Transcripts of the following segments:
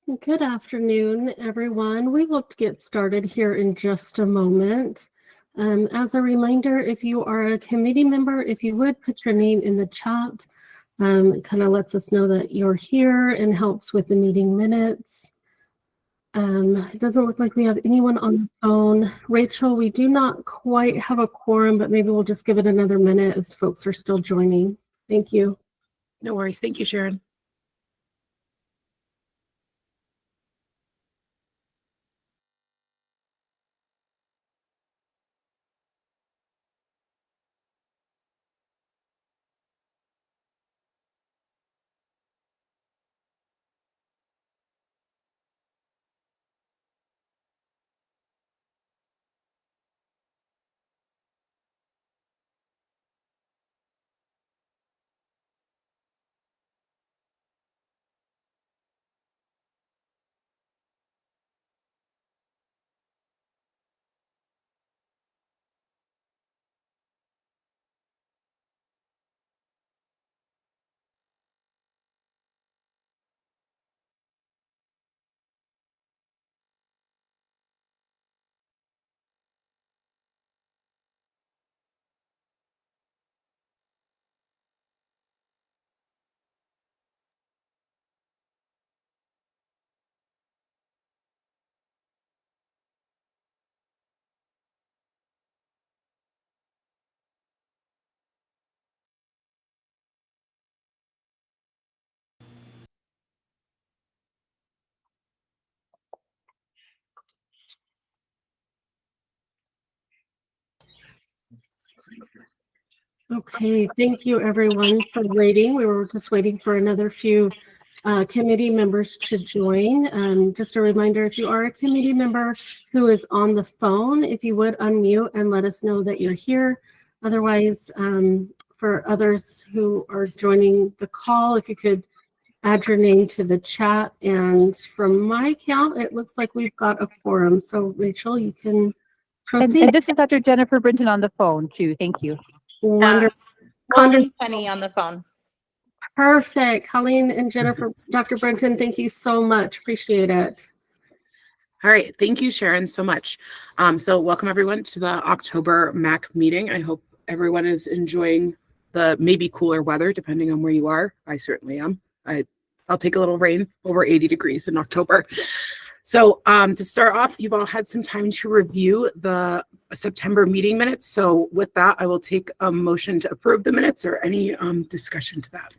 Good afternoon, everyone. We will get started here in just a moment. As a reminder, if you are a committee member, if you would put your name in the chat, it kind of lets us know that you're here and helps with the meeting minutes. It doesn't look like we have anyone on the phone. Rachel, we do not quite have a quorum, but maybe we'll just give it another minute as folks are still joining. Thank you. No worries. Thank you, Sharon. Okay, thank you everyone for waiting. We were just waiting for another few committee members to join. Just a reminder, if you are a committee member who is on the phone, if you would unmute and let us know that you're here. Otherwise, for others who are joining the call, if you could add your name to the chat. And from my count, it looks like we've got a quorum. So Rachel, you can proceed. And this is Dr. Jennifer Brinton on the phone too. Thank you. Wonderful. Colleen Penny on the phone. Perfect. Colleen and Jennifer, Dr. Brenton, thank you so much. Appreciate it. All right. Thank you, Sharon, so much. So welcome everyone to the October MAC meeting. I hope everyone is enjoying the maybe cooler weather, depending on where you are. I certainly am. I'll take a little rain over 80 degrees in October. So to start off, you've all had some time to review the September meeting minutes. So with that, I will take a motion to approve the minutes or any discussion to that.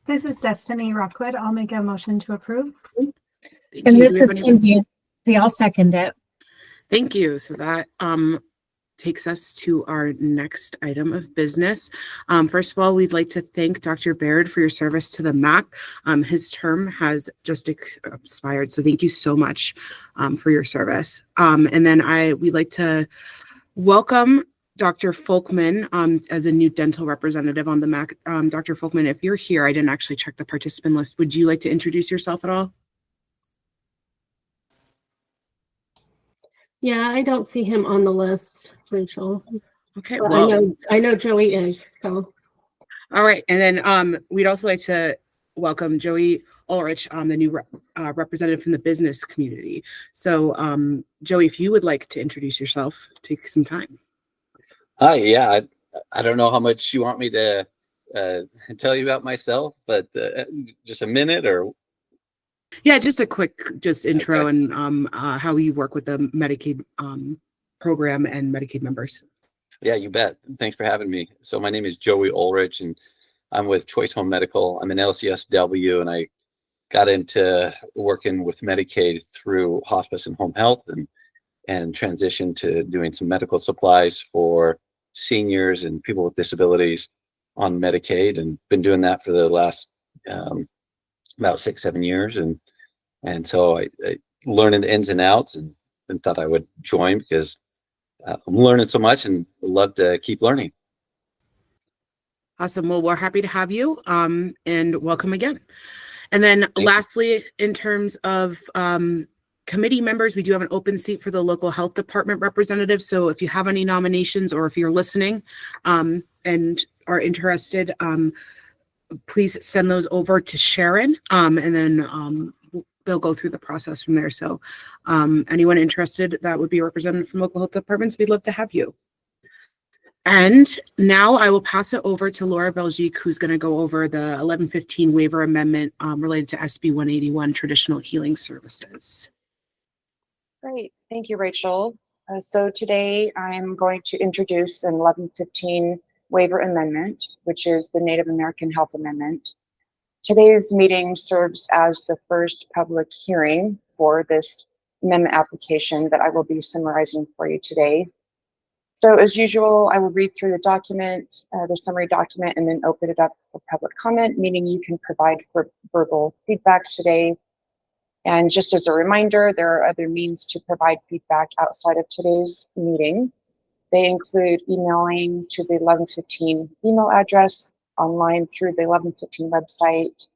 This is Destiny Rockwood. I'll make a motion to approve. And this is Cindy. I'll second it. Thank you. So that takes us to our next item of business. First of all, we'd like to thank Dr. Baird for your service to the MAC. His term has just expired, so thank you so much for your service. And then we'd like to welcome Dr. Folkman as a new dental representative on the MAC. Dr. Folkman, if you're here, I didn't actually check the participant list. Would you like to introduce yourself at all? Yeah, I don't see him on the list, Rachel. Okay, but well, I know Joey is. So, all right, and then we'd also like to welcome Joey Ulrich, the new representative from the business community. So, Joey, if you would like to introduce yourself, take some time. Hi, yeah, I don't know how much you want me to tell you about myself, but just a minute or. Yeah, just a quick intro. Okay. And how you work with the Medicaid program and Medicaid members. Yeah, you bet. Thanks for having me. So my name is Joey Ulrich, and I'm with Choice Home Medical. I'm an LCSW, and I got into working with Medicaid through hospice and home health, and transitioned to doing some medical supplies for seniors and people with disabilities on Medicaid, and been doing that for the last about 6-7 years, and so I learned the ins and outs, and thought I would join because I'm learning so much and love to keep learning. Awesome. Well, we're happy to have you, and welcome again. And then lastly, in terms of Committee members, we do have an open seat for the local health department representative. So if you have any nominations or if you're listening and are interested, please send those over to Sharon, and then they'll go through the process from there. So anyone interested that would be a representative from local health departments, we'd love to have you. And now I will pass it over to Laura Belgique, who's going to go over the 1115 waiver amendment related to SB 181 traditional healing services. Great. Thank you, Rachel. So today I'm going to introduce an 1115 waiver amendment, which is the Native American Health Amendment. Today's meeting serves as the first public hearing for this amendment application that I will be summarizing for you today. So as usual, I will read through the document, the summary document, and then open it up for public comment, meaning you can provide for verbal feedback today. And just as a reminder, there are other means to provide feedback outside of today's meeting. They include emailing to the 1115 email address, online through the 1115 website,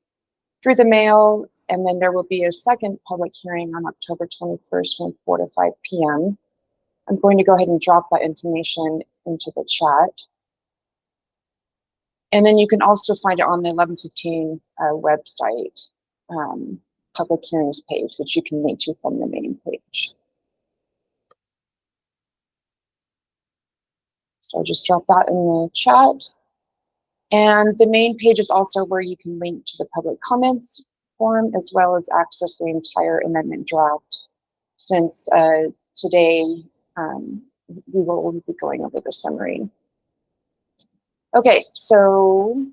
through the mail, and then there will be a second public hearing on October 21st from 4 to 5 p.m. I'm going to go ahead and drop that information into the chat. And then you can also find it on the 1115 website. Public hearings page, which you can link to from the main page. So just drop that in the chat. And the main page is also where you can link to the public comments form, as well as access the entire amendment draft, since today we will be going over the summary. Okay, so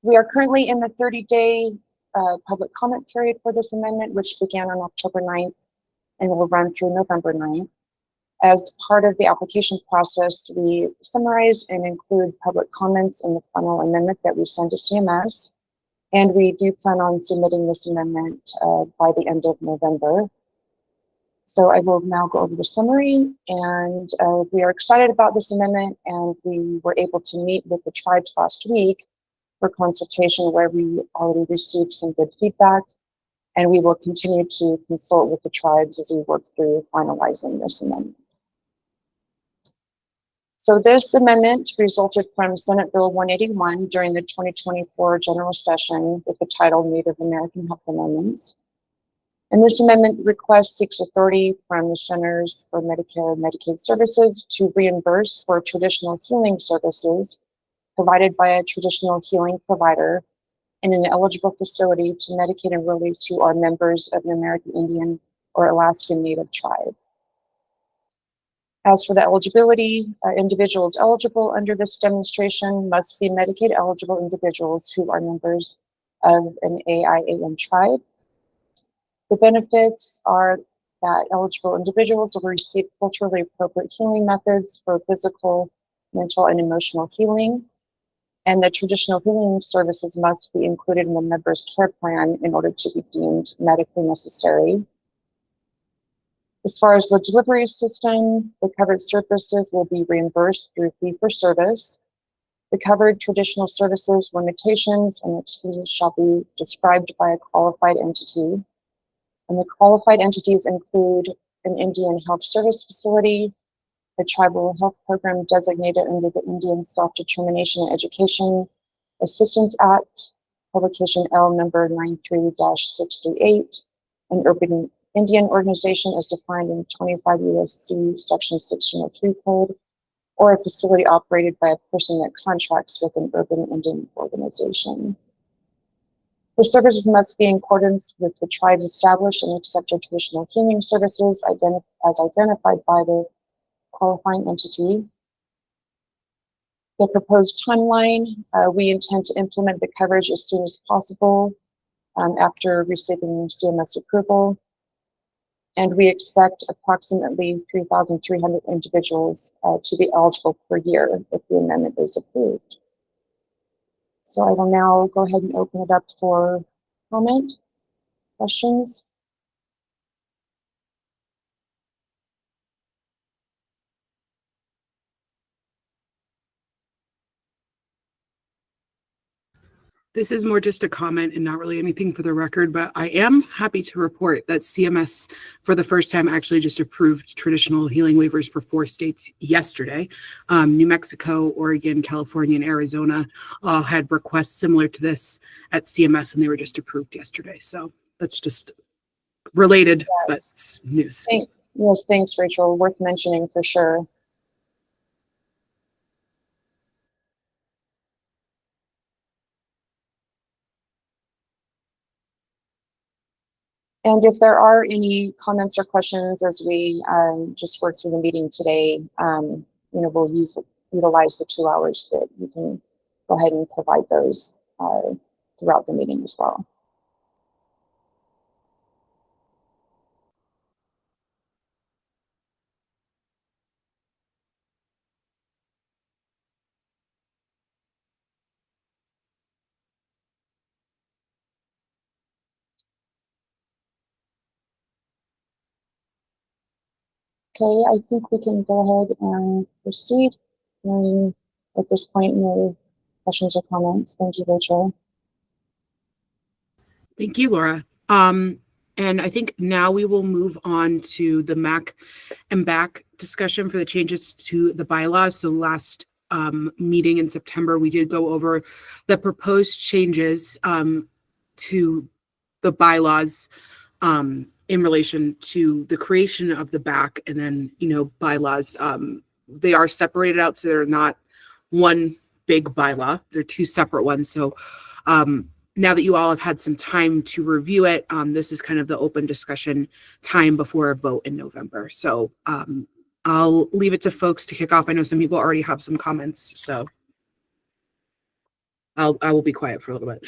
we are currently in the 30-day public comment period for this amendment, which began on October 9th and will run through November 9th. As part of the application process, we summarize and include public comments in the final amendment that we send to CMS. And we do plan on submitting this amendment by the end of November. So I will now go over the summary, and we are excited about this amendment, and we were able to meet with the tribes last week for consultation, where we already received some good feedback, and we will continue to consult with the tribes as we work through finalizing this amendment. So this amendment resulted from Senate Bill 181 during the 2024 general session with the title Native American Health Amendments. And this amendment request seeks authority from the Centers for Medicare and Medicaid Services to reimburse for traditional healing services provided by a traditional healing provider in an eligible facility to Medicaid enrollees who are members of an American Indian or Alaskan Native tribe. As for the eligibility, individuals eligible under this demonstration must be Medicaid eligible individuals who are members of an AIAN tribe. The benefits are that eligible individuals will receive culturally appropriate healing methods for physical, mental, and emotional healing. And the traditional healing services must be included in the member's care plan in order to be deemed medically necessary. As far as the delivery system, the covered services will be reimbursed through fee-for-service. The covered traditional services limitations and exclusions shall be described by a qualified entity. And the qualified entities include an Indian Health Service Facility, a tribal health program designated under the Indian Self-Determination and Education Assistance Act, publication L number 93-638, an urban Indian organization as defined in 25 U.S.C. section 1603 code, or a facility operated by a person that contracts with an urban Indian organization. The services must be in accordance with the tribe's established and accepted traditional healing services as identified by the qualifying entity. The proposed timeline, we intend to implement the coverage as soon as possible after receiving CMS approval. And we expect approximately 3,300 individuals to be eligible per year if the amendment is approved. So I will now go ahead and open it up for comment, questions. This is more just a comment and not really anything for the record, but I am happy to report that CMS for the first time actually just approved traditional healing waivers for 4 states yesterday. New Mexico, Oregon, California, and Arizona all had requests similar to this at CMS, and they were just approved yesterday. So that's just related, but Yes. it's news. Yes, thanks, Rachel. Worth mentioning for sure. And if there are any comments or questions as we just work through the meeting today, we'll utilize the 2 hours that you can go ahead and provide those throughout the meeting as well. Okay, I think we can go ahead and proceed. At this point, no questions or comments. Thank you, Rachel. Thank you, Laura. And I think now we will move on to the MAC and BAC discussion for the changes to the bylaws. So last meeting in September, we did go over the proposed changes to the bylaws in relation to the creation of the BAC and then, bylaws. They are separated out, so they're not one big bylaw. They're 2 separate ones. So now that you all have had some time to review it, this is kind of the open discussion time before a vote in November. So I'll leave it to folks to kick off. I know some people already have some comments, so I will be quiet for a little bit.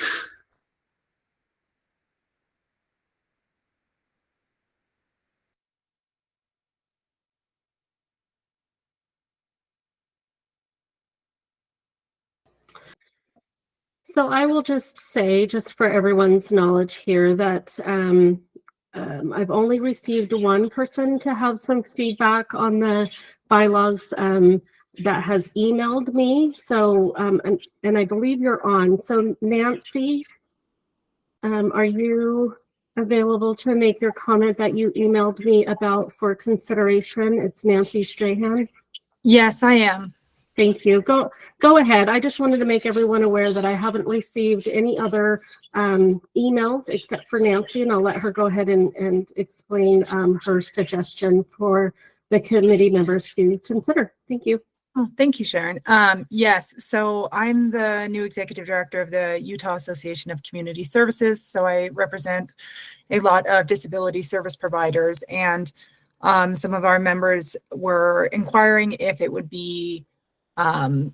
So I will just say, just for everyone's knowledge here, that I've only received 1 person to have some feedback on the bylaws that has emailed me. So, and I believe you're on. So Nancy, are you available to make your comment that you emailed me about for consideration? It's Nancy Strahan. Yes, I am. Thank you. Go ahead. I just wanted to make everyone aware that I haven't received any other emails except for Nancy, and I'll let her go ahead and explain her suggestion for the committee members to consider. Thank you. Oh, thank you, Sharon. Yes, so I'm the new executive director of the Utah Association of Community Services. So I represent a lot of disability service providers, and some of our members were inquiring if it would be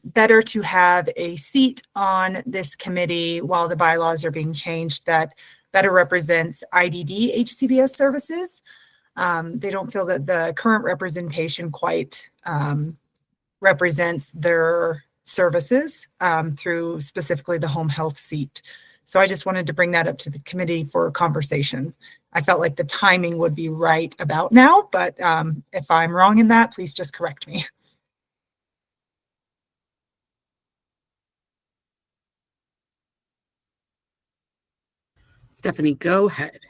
better to have a seat on this committee while the bylaws are being changed that better represents IDD HCBS services. They don't feel that the current representation quite represents their services through specifically the home health seat. So I just wanted to bring that up to the committee for conversation. I felt like the timing would be right about now, but if I'm wrong in that, please just correct me. Stephanie, go ahead.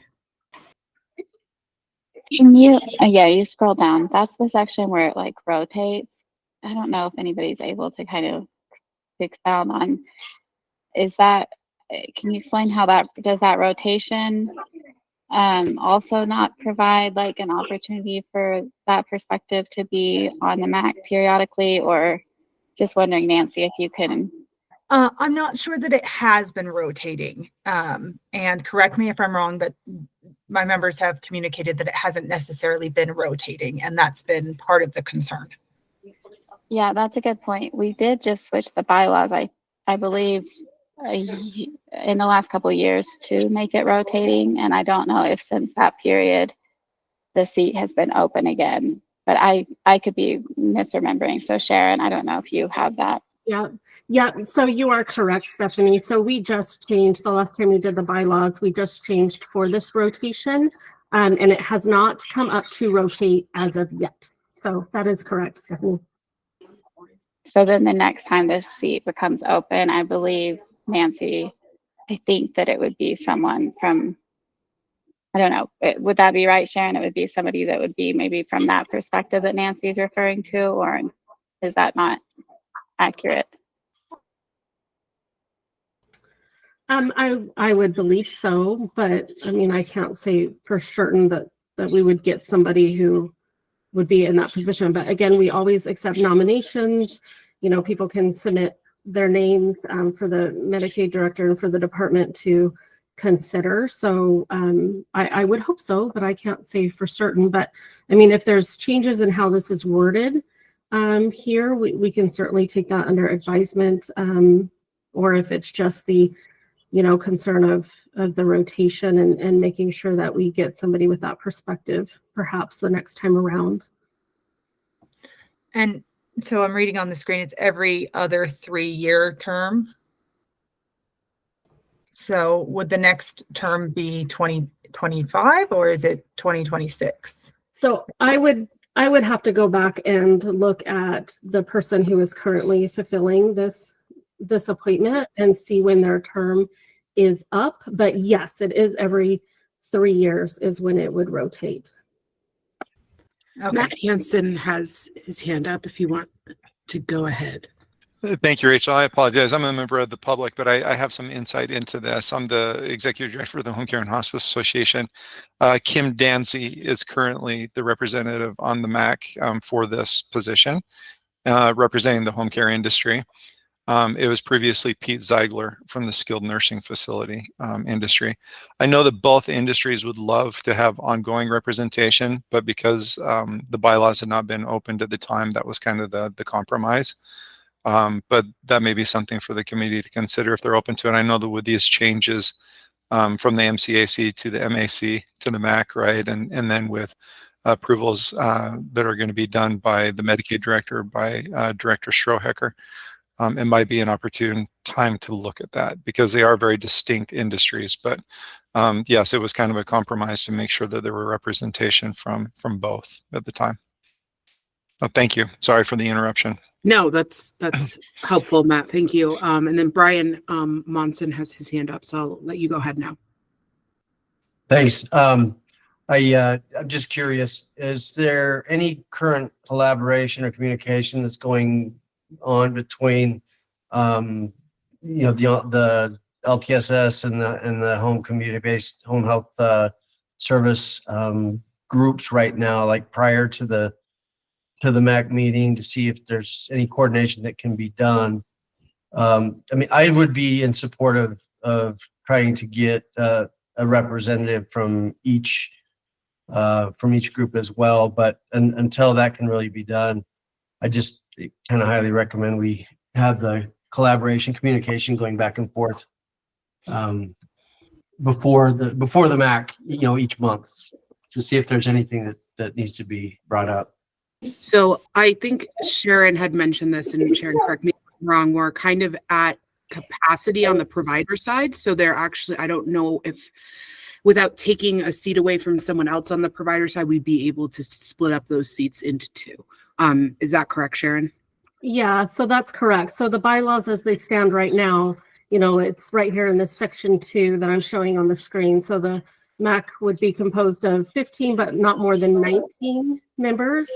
Can you, you scroll down. That's the section where it like rotates. I don't know if anybody's able to kind of fix out on, is that, can you explain how that, does that rotation also not provide like an opportunity for that perspective to be on the MAC periodically, or just wondering, Nancy, if you can. I'm not sure that it has been rotating, and correct me if I'm wrong, but my members have communicated that it hasn't necessarily been rotating, and that's been part of the concern. Yeah, that's a good point. We did just switch the bylaws, I believe, in the last couple of years to make it rotating, and I don't know if since that period the seat has been open again, but I could be misremembering. So Sharon, I don't know if you have that. Yeah. So you are correct, Stephanie. So we just changed the last time we did the bylaws. We just changed for this rotation, and it has not come up to rotate as of yet. So that is correct, Stephanie. So then the next time this seat becomes open, I believe Nancy I think that it would be someone from, I don't know, would that be right, Sharon? It would be somebody that would be maybe from that perspective that Nancy's referring to, or is that not accurate? I would believe so, but I mean, I can't say for certain that we would get somebody who would be in that position. But again, we always accept nominations. You know, people can submit their names for the Medicaid director and for the department to consider. So I would hope so, but I can't say for certain. But I mean, if there's changes in how this is worded here, we can certainly take that under advisement. Or if it's just the, you know, concern of the rotation and making sure that we get somebody with that perspective, perhaps the next time around. And so I'm reading on the screen, it's every other 3-year term. So would the next term be 2025 or is it 2026? So I would have to go back and look at the person who is currently fulfilling this appointment and see when their term is up. But yes, it is every 3 years is when it would rotate. Okay. Matt Hansen has his hand up if you want to go ahead. Thank you, Rachel. I apologize. I'm a member of the public, but I have some insight into this. I'm the executive director of the Home Care and Hospice Association. Kim Danzy is currently the representative on the MAC for this position, representing the home care industry. It was previously Pete Zeigler from the skilled nursing facility industry. I know that both industries would love to have ongoing representation, but because the bylaws had not been opened at the time, that was kind of the compromise. But that may be something for the committee to consider if they're open to it. I know that with these changes from the MCAC to the MAC to the MAC, right, and then with approvals that are going to be done by the Medicaid director, by Director Strohecker, it might be an opportune time to look at that because they are very distinct industries. But yes, it was kind of a compromise to make sure that there were representation from both at the time. Thank you. Sorry for the interruption. No, that's helpful, Matt. Thank you. And then Brian Monson has his hand up, so I'll let you go ahead now. Thanks. I'm just curious, is there any current collaboration or communication that's going on between the LTSS and the home community-based home health service groups right now, like prior to the MAC meeting, to see if there's any coordination that can be done? I mean, I would be in support of trying to get a representative from each group as well, but until that can really be done, I just kind of highly recommend we have the collaboration, communication going back and forth before the MAC, each month, to see if there's anything that needs to be brought up. So I think Sharon had mentioned this, and Sharon, correct me if I'm wrong, we're kind of at capacity on the provider side. So they're actually, I don't know if without taking a seat away from someone else on the provider side, we'd be able to split up those seats into two. Is that correct, Sharon? Yeah, so that's correct. So the bylaws as they stand right now, it's right here in this section 2 that I'm showing on the screen. So the MAC would be composed of 15, but not more than 19 members.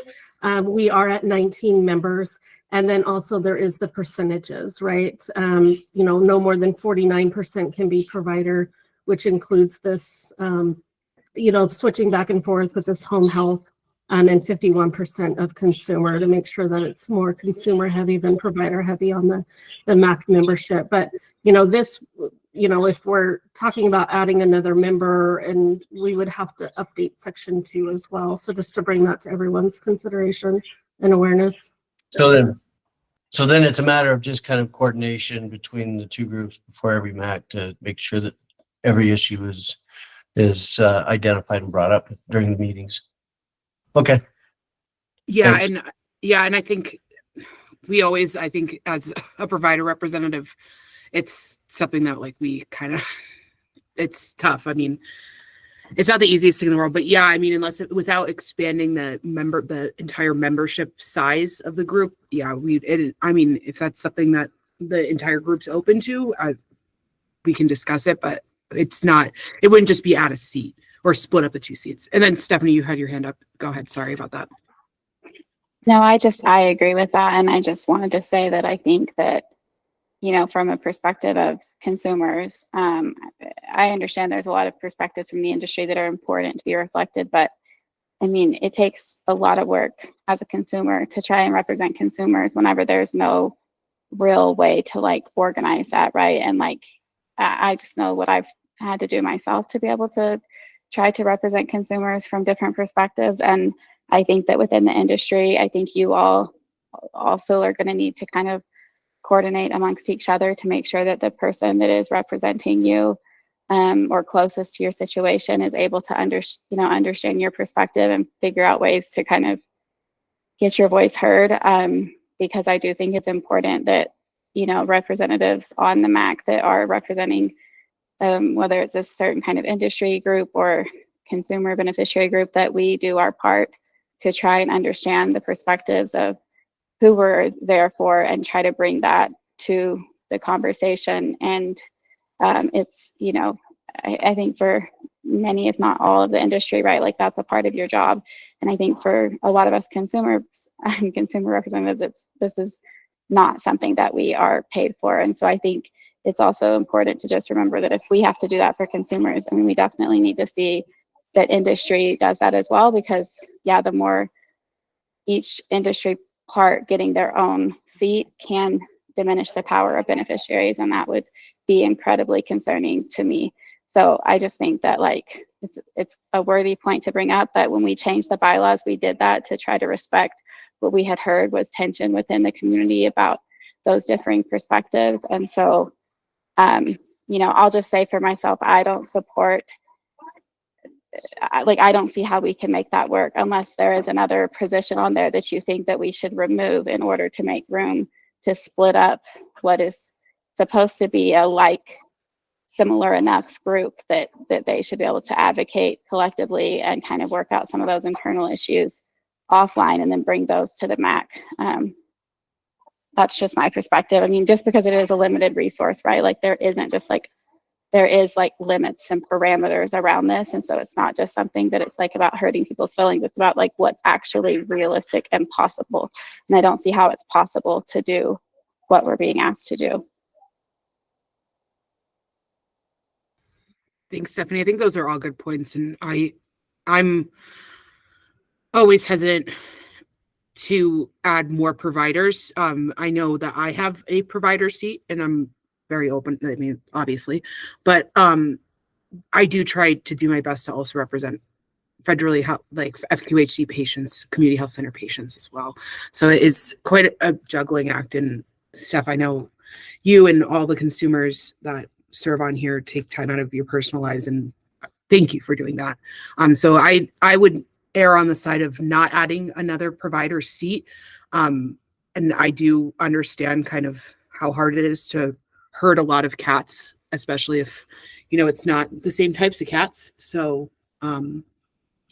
We are at 19 members. And then also there is the percentages, right? No more than 49% can be provider, which includes this, switching back and forth with this home health, and 51% of consumer, to make sure that it's more consumer heavy than provider heavy on the MAC membership. But, if we're talking about adding another member, and we would have to update section 2 as well. So just to bring that to everyone's consideration and awareness. So then it's a matter of just kind of coordination between the two groups before every MAC to make sure that every issue is identified and brought up during the meetings. Okay. Yeah. Thanks. And I think I think as a provider representative, it's something that it's tough. I mean, it's not the easiest thing in the world, but yeah, I mean, without expanding the entire membership size of the group, yeah, if that's something that the entire group's open to, we can discuss it, but it wouldn't just be add a seat or split up the 2 seats. And then Stephanie, you had your hand up. Go ahead. Sorry about that. No, I agree with that. And I just wanted to say that I think that, you know, from a perspective of consumers, I understand there's a lot of perspectives from the industry that are important to be reflected, but I mean, it takes a lot of work as a consumer to try and represent consumers whenever there's no real way to like organize that, right? And like, I just know what I've had to do myself to be able to try to represent consumers from different perspectives. And I think that within the industry, I think you all also are going to need to kind of coordinate amongst each other to make sure that the person that is representing you or closest to your situation is able to understand your perspective and figure out ways to kind of get your voice heard. Because I do think it's important that, you know, representatives on the MAC that are representing whether it's a certain kind of industry group or consumer beneficiary group, that we do our part to try and understand the perspectives of who we're there for and try to bring that to the conversation. And it's, you know, I think for many, if not all of the industry, right, like that's a part of your job. And I think for a lot of us consumers and consumer representatives, this is not something that we are paid for. And so I think it's also important to just remember that if we have to do that for consumers, I mean, we definitely need to see that industry does that as well, because yeah, the more each industry part getting their own seat can diminish the power of beneficiaries, and that would be incredibly concerning to me. So I just think that like it's a worthy point to bring up, but when we changed the bylaws, we did that to try to respect what we had heard was tension within the community about those differing perspectives. And so you know, I'll just say for myself, I don't support, like, I don't see how we can make that work unless there is another position on there that you think that we should remove in order to make room to split up what is supposed to be a like similar enough group that they should be able to advocate collectively and kind of work out some of those internal issues offline and then bring those to the MAC. That's just my perspective. I mean, just because it is a limited resource, right? Like there isn't just like, there is like limits and parameters around this. And so it's not just something that it's like about hurting people's feelings. It's about like what's actually realistic and possible. And I don't see how it's possible to do what we're being asked to do. Thanks, Stephanie. I think those are all good points. And I'm always hesitant to add more providers. I know that I have a provider seat and I'm very open, I mean, obviously, but I do try to do my best to also represent federally like FQHC patients, community health center patients as well. So it is quite a juggling act. And Steph, I know you and all the consumers that serve on here take time out of your personal lives, and thank you for doing that. So I would err on the side of not adding another provider seat. And I do understand kind of how hard it is to herd a lot of cats, especially if, you know, it's not the same types of cats. So I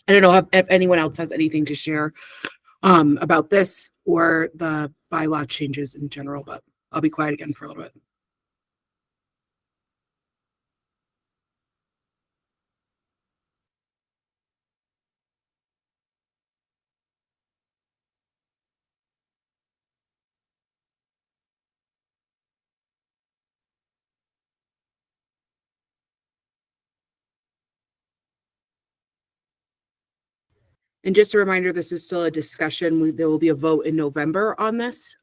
don't know if anyone else has anything to share about this or the bylaw changes in general, but I'll be quiet again for a little bit. And just a reminder, this is still a discussion. There will be a vote in November on this.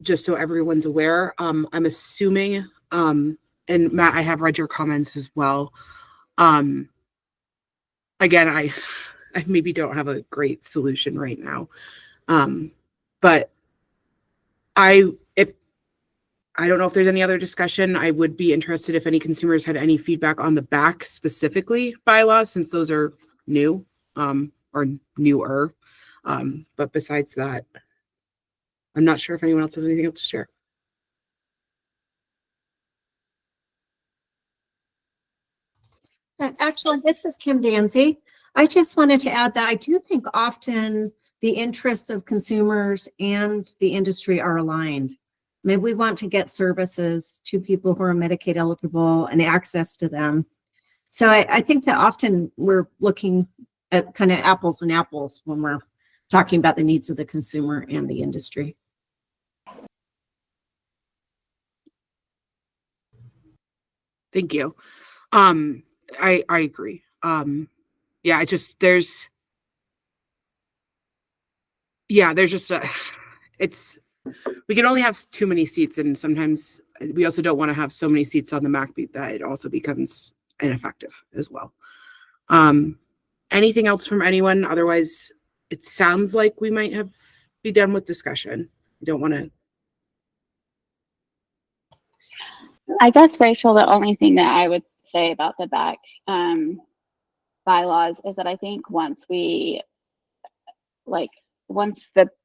Just so everyone's aware. I'm assuming, and Matt, I have read your comments as well. Again, I maybe don't have a great solution right now. But I don't know if there's any other discussion. I would be interested if any consumers had any feedback on the back specifically bylaws, since those are new or newer. But besides that, I'm not sure if anyone else has anything else to share. Actually, this is Kim Danzy. I just wanted to add that I do think often the interests of consumers and the industry are aligned. Maybe we want to get services to people who are Medicaid eligible and access to them. So I think that often we're looking at kind of apples and apples when we're talking about the needs of the consumer and the industry. Thank you. I agree. Yeah, there's just we can only have too many seats, and sometimes we also don't want to have so many seats on the MAC that it also becomes ineffective as well. Anything else from anyone? Otherwise, it sounds like we might be done with discussion. We don't want to. I guess, Rachel, the only thing that I would say about the back bylaws is that I think once the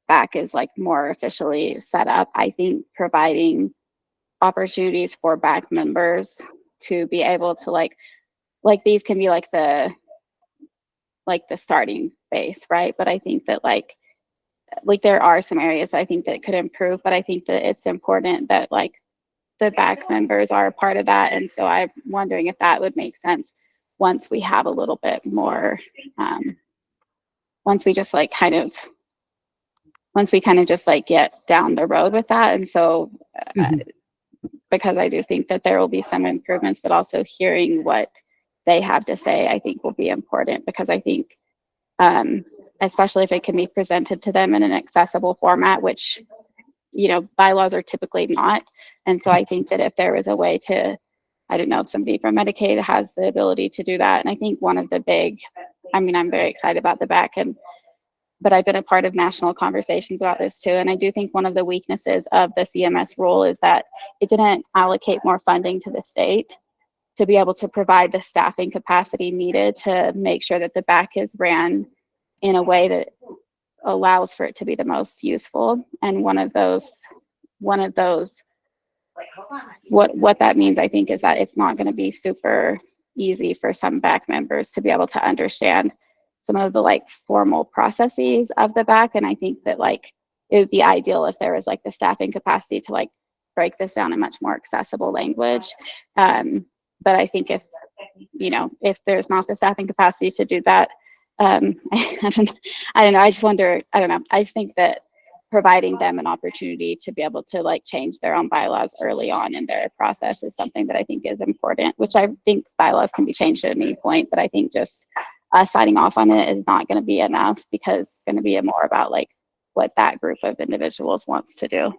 back is like more officially set up, I think providing opportunities for back members to be able to like these can be like the starting base, right? But I think that like there are some areas I think that could improve, but I think that it's important that like the back members are a part of that. And so I'm wondering if that would make sense once we have a little bit more, once we kind of just like get down the road with that. And so because I do think that there will be some improvements, but also hearing what they have to say, I think will be important, because I think, especially if it can be presented to them in an accessible format, which, you know, bylaws are typically not. And so I think that if there is a way to, I don't know if somebody from Medicaid has the ability to do that. And I think one of the I'm very excited about the back, but I've been a part of national conversations about this too. And I do think one of the weaknesses of the CMS rule is that it didn't allocate more funding to the state to be able to provide the staffing capacity needed to make sure that the back is ran in a way that allows for it to be the most useful. And one of those, what that means, I think, is that it's not going to be super easy for some back members to be able to understand some of the like formal processes of the back. And I think that like it would be ideal if there was like the staffing capacity to like break this down in much more accessible language. But I think if there's not the staffing capacity to do that, I don't know. I just wonder, I don't know. I just think that providing them an opportunity to be able to like change their own bylaws early on in their process is something that I think is important, which I think bylaws can be changed at any point, but I think just signing off on it is not going to be enough, because it's going to be more about like what that group of individuals wants to do.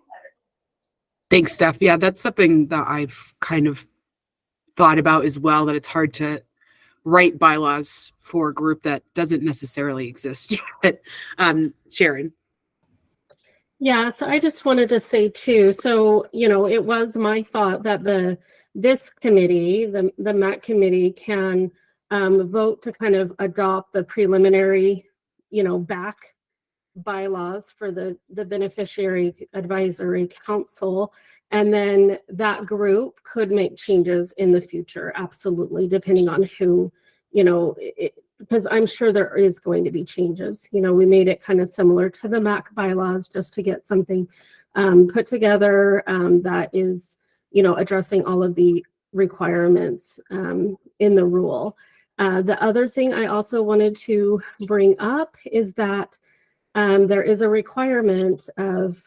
Thanks, Steph. Yeah, that's something that I've kind of thought about as well, that it's hard to write bylaws for a group that doesn't necessarily exist yet. Sharon. Yeah, so I just wanted to say too, so, you know, it was my thought that this committee, the MAC committee, can vote to kind of adopt the preliminary, back bylaws for the Beneficiary Advisory Council. And then that group could make changes in the future, absolutely, depending on who, because I'm sure there is going to be changes. We made it kind of similar to the MAC bylaws just to get something put together that is, addressing all of the requirements in the rule. The other thing I also wanted to bring up is that there is a requirement of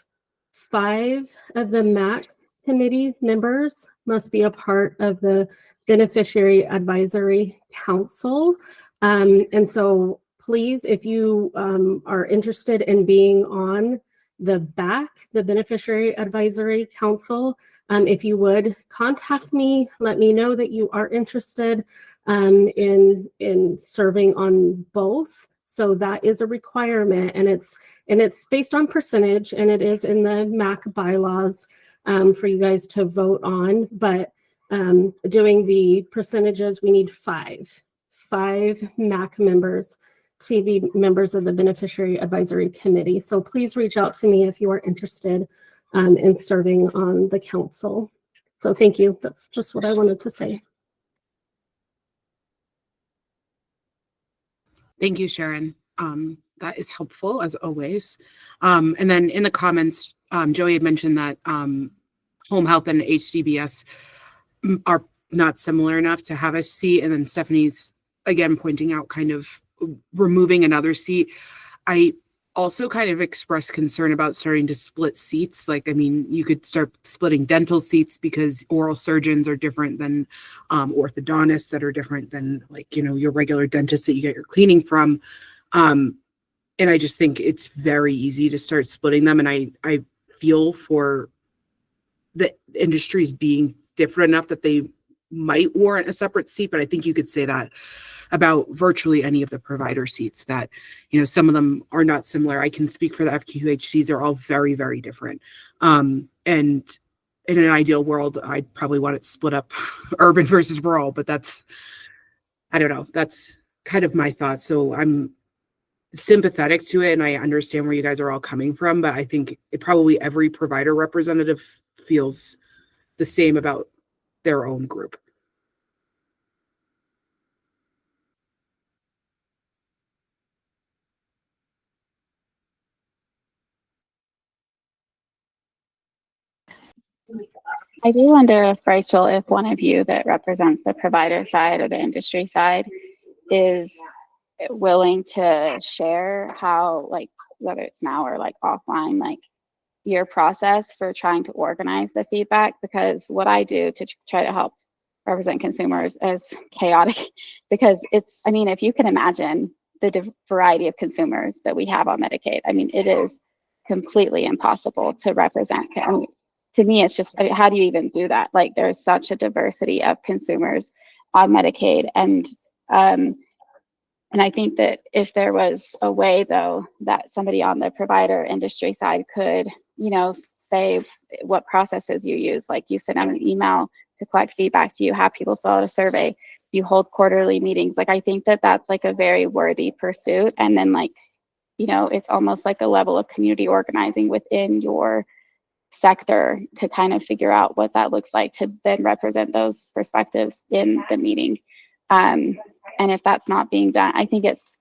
5 of the MAC committee members must be a part of the Beneficiary Advisory Council. And so please, if you are interested in being on the Beneficiary Advisory Council, if you would contact me, let me know that you are interested in serving on both. So that is a requirement, and it's based on percentage, and it is in the MAC bylaws for you guys to vote on. But doing the percentages, we need 5 MAC members to be members of the Beneficiary Advisory Committee. So please reach out to me if you are interested in serving on the council. So thank you. That's just what I wanted to say. Thank you, Sharon. That is helpful as always. And then in the comments, Joey had mentioned that home health and HCBS are not similar enough to have a seat. And then Stephanie's again pointing out kind of removing another seat. I also kind of expressed concern about starting to split seats. Like, I mean, you could start splitting dental seats because oral surgeons are different than orthodontists that are different than, like, you know, your regular dentist that you get your cleaning from. And I just think it's very easy to start splitting them. And I feel for the industries being different enough that they might warrant a separate seat, but I think you could say that about virtually any of the provider seats, that, you know, some of them are not similar. I can speak for the FQHCs. They're all very, very different. And in an ideal world, I'd probably want it split up urban versus rural, but that's, I don't know, that's kind of my thoughts. So I'm sympathetic to it and I understand where you guys are all coming from, but I think probably every provider representative feels the same about their own group. I do wonder if, Rachel, if one of you that represents the provider side or the industry side is willing to share how, like, whether it's now or like offline, like your process for trying to organize the feedback, because what I do to try to help represent consumers is chaotic because it's, I mean, if you can imagine the variety of consumers that we have on Medicaid, I mean, it is completely impossible to represent. I mean, to me, it's just, I mean, how do you even do that? Like, there's such a diversity of consumers on Medicaid. And I think that if there was a way, though, that somebody on the provider industry side could, you know, say what processes you use, like you send out an email to collect feedback, do you have people fill out a survey, you hold quarterly meetings, like I think that that's like a very worthy pursuit. And then, like, you know, it's almost like a level of community organizing within your sector to kind of figure out what that looks like to then represent those perspectives in the meeting. And if that's not being done, I think it's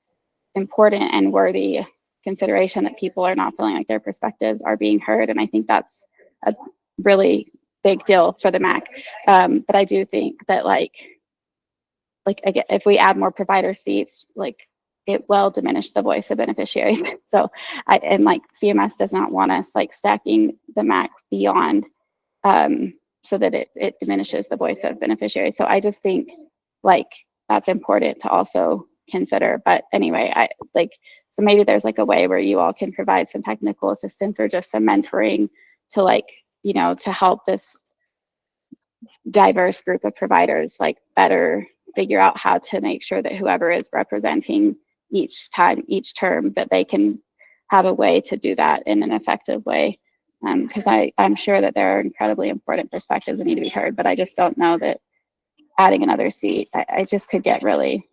important and worthy consideration that people are not feeling like their perspectives are being heard. And I think that's a really big deal for the MAC. But I do think that, like again, if we add more provider seats, like, it will diminish the voice of beneficiaries. So and like CMS does not want us like stacking the MAC beyond so that it diminishes the voice of beneficiaries. So I just think, like, that's important to also consider. But anyway, so maybe there's like a way where you all can provide some technical assistance or just some mentoring to, like, you know, to help this diverse group of providers like better figure out how to make sure that whoever is representing each term, that they can have a way to do that in an effective way. Because I'm sure that there are incredibly important perspectives that need to be heard, but I just don't know that adding another seat, I just could get really,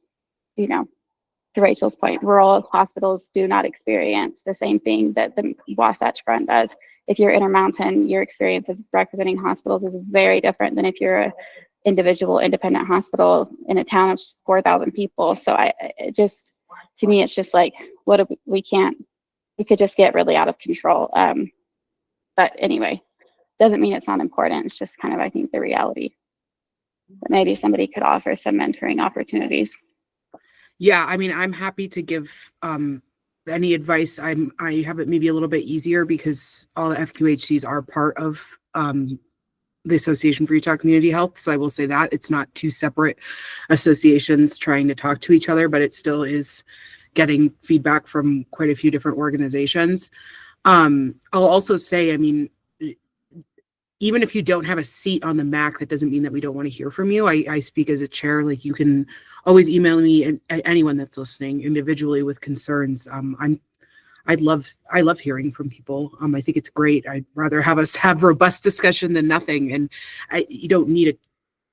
you know, to Rachel's point, rural hospitals do not experience the same thing that the Wasatch Front does. If you're Intermountain, your experience as representing hospitals is very different than if you're an individual independent hospital in a town of 4,000 people. So to me, it's just like, what if we could just get really out of control. But anyway, doesn't mean it's not important. It's just kind of, I think, the reality. But maybe somebody could offer some mentoring opportunities. Yeah, I mean, I'm happy to give any advice. I have it maybe a little bit easier because all the FQHCs are part of the Association for Utah Community Health. So I will say that it's not two separate associations trying to talk to each other, but it still is getting feedback from quite a few different organizations. I'll also say, I mean, even if you don't have a seat on the MAC, that doesn't mean that we don't want to hear from you. I speak as a chair. Like, you can always email me and anyone that's listening individually with concerns. I love hearing from people. I think it's great. I'd rather have us have robust discussion than nothing. And you don't need a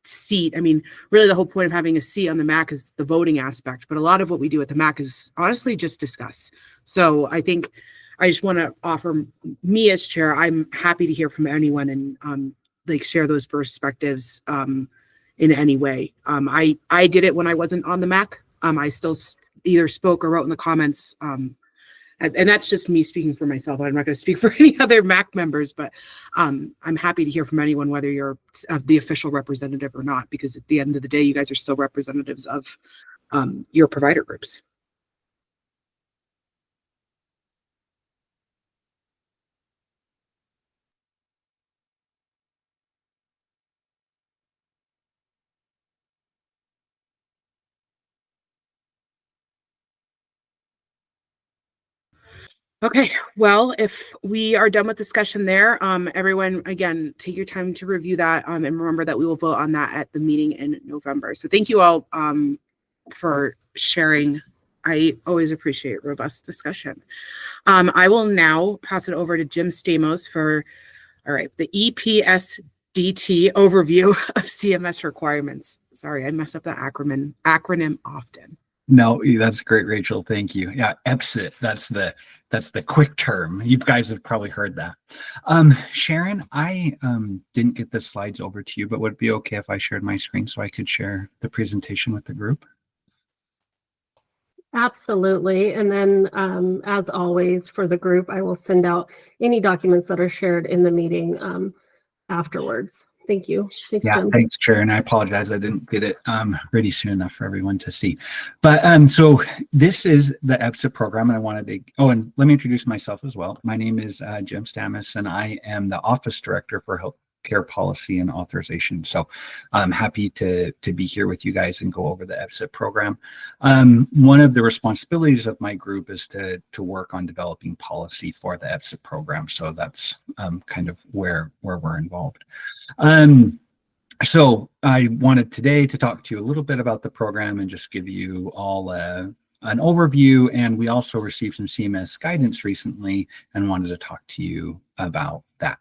seat. I mean, really the whole point of having a seat on the MAC is the voting aspect, but a lot of what we do at the MAC is honestly just discuss. So I think I just want to offer, me as chair, I'm happy to hear from anyone and like share those perspectives in any way. I did it when I wasn't on the MAC. I still either spoke or wrote in the comments and that's just me speaking for myself. I'm not going to speak for any other MAC members, but I'm happy to hear from anyone, whether you're the official representative or not, because at the end of the day, you guys are still representatives of your provider groups. Okay, well, if we are done with discussion there, everyone, again, take your time to review that, and remember that we will vote on that at the meeting in November. So thank you all for sharing. I always appreciate robust discussion. I will now pass it over to Jim Stamos for, all right, the EPSDT overview of CMS requirements. Sorry, I mess up that acronym often. No, that's great, Rachel. Thank you. Yeah, EPSIT. That's the quick term. You guys have probably heard that. Sharon, I didn't get the slides over to you, but would it be okay if I shared my screen so I could share the presentation with the group? Absolutely. And then, as always, for the group, I will send out any documents that are shared in the meeting afterwards. Thank you. Thanks, Yeah, Jim. thanks, Sharon. I apologize. I didn't get it ready soon enough for everyone to see. But so this is the EPSIT program, and I wanted to, oh, and let me introduce myself as well. My name is Jim Stamis, and I am the Office Director for Healthcare Policy and Authorization. So I'm happy to be here with you guys and go over the EPSIT program. One of the responsibilities of my group is to work on developing policy for the EPSIT program. So that's kind of where we're involved. So I wanted today to talk to you a little bit about the program and just give you all an overview. And we also received some CMS guidance recently and wanted to talk to you about that.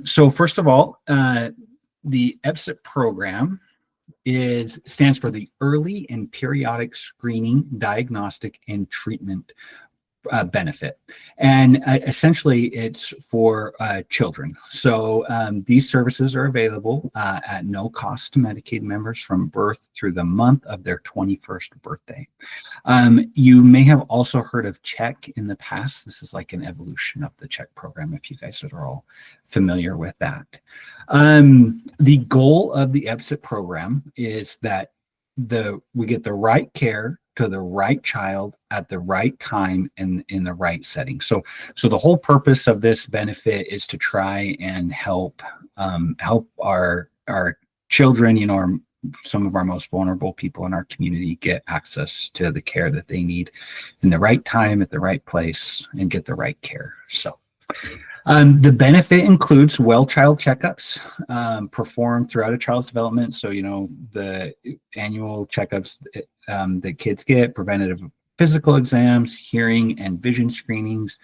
So first of all, the EPSIT program stands for the Early and Periodic Screening, Diagnostic, and Treatment benefit. And essentially it's for children. So these services are available at no cost to Medicaid members from birth through the month of their 21st birthday. You may have also heard of CHECK in the past. This is like an evolution of the CHECK program, if you guys are all familiar with that. The goal of the EPSIT program is that we get the right care to the right child at the right time and in the right setting. So the whole purpose of this benefit is to try and help our children, some of our most vulnerable people in our community get access to the care that they need in the right time at the right place and get the right care. So the benefit includes well child checkups performed throughout a child's development. So, the annual checkups that kids get, preventative physical exams, hearing and vision screenings,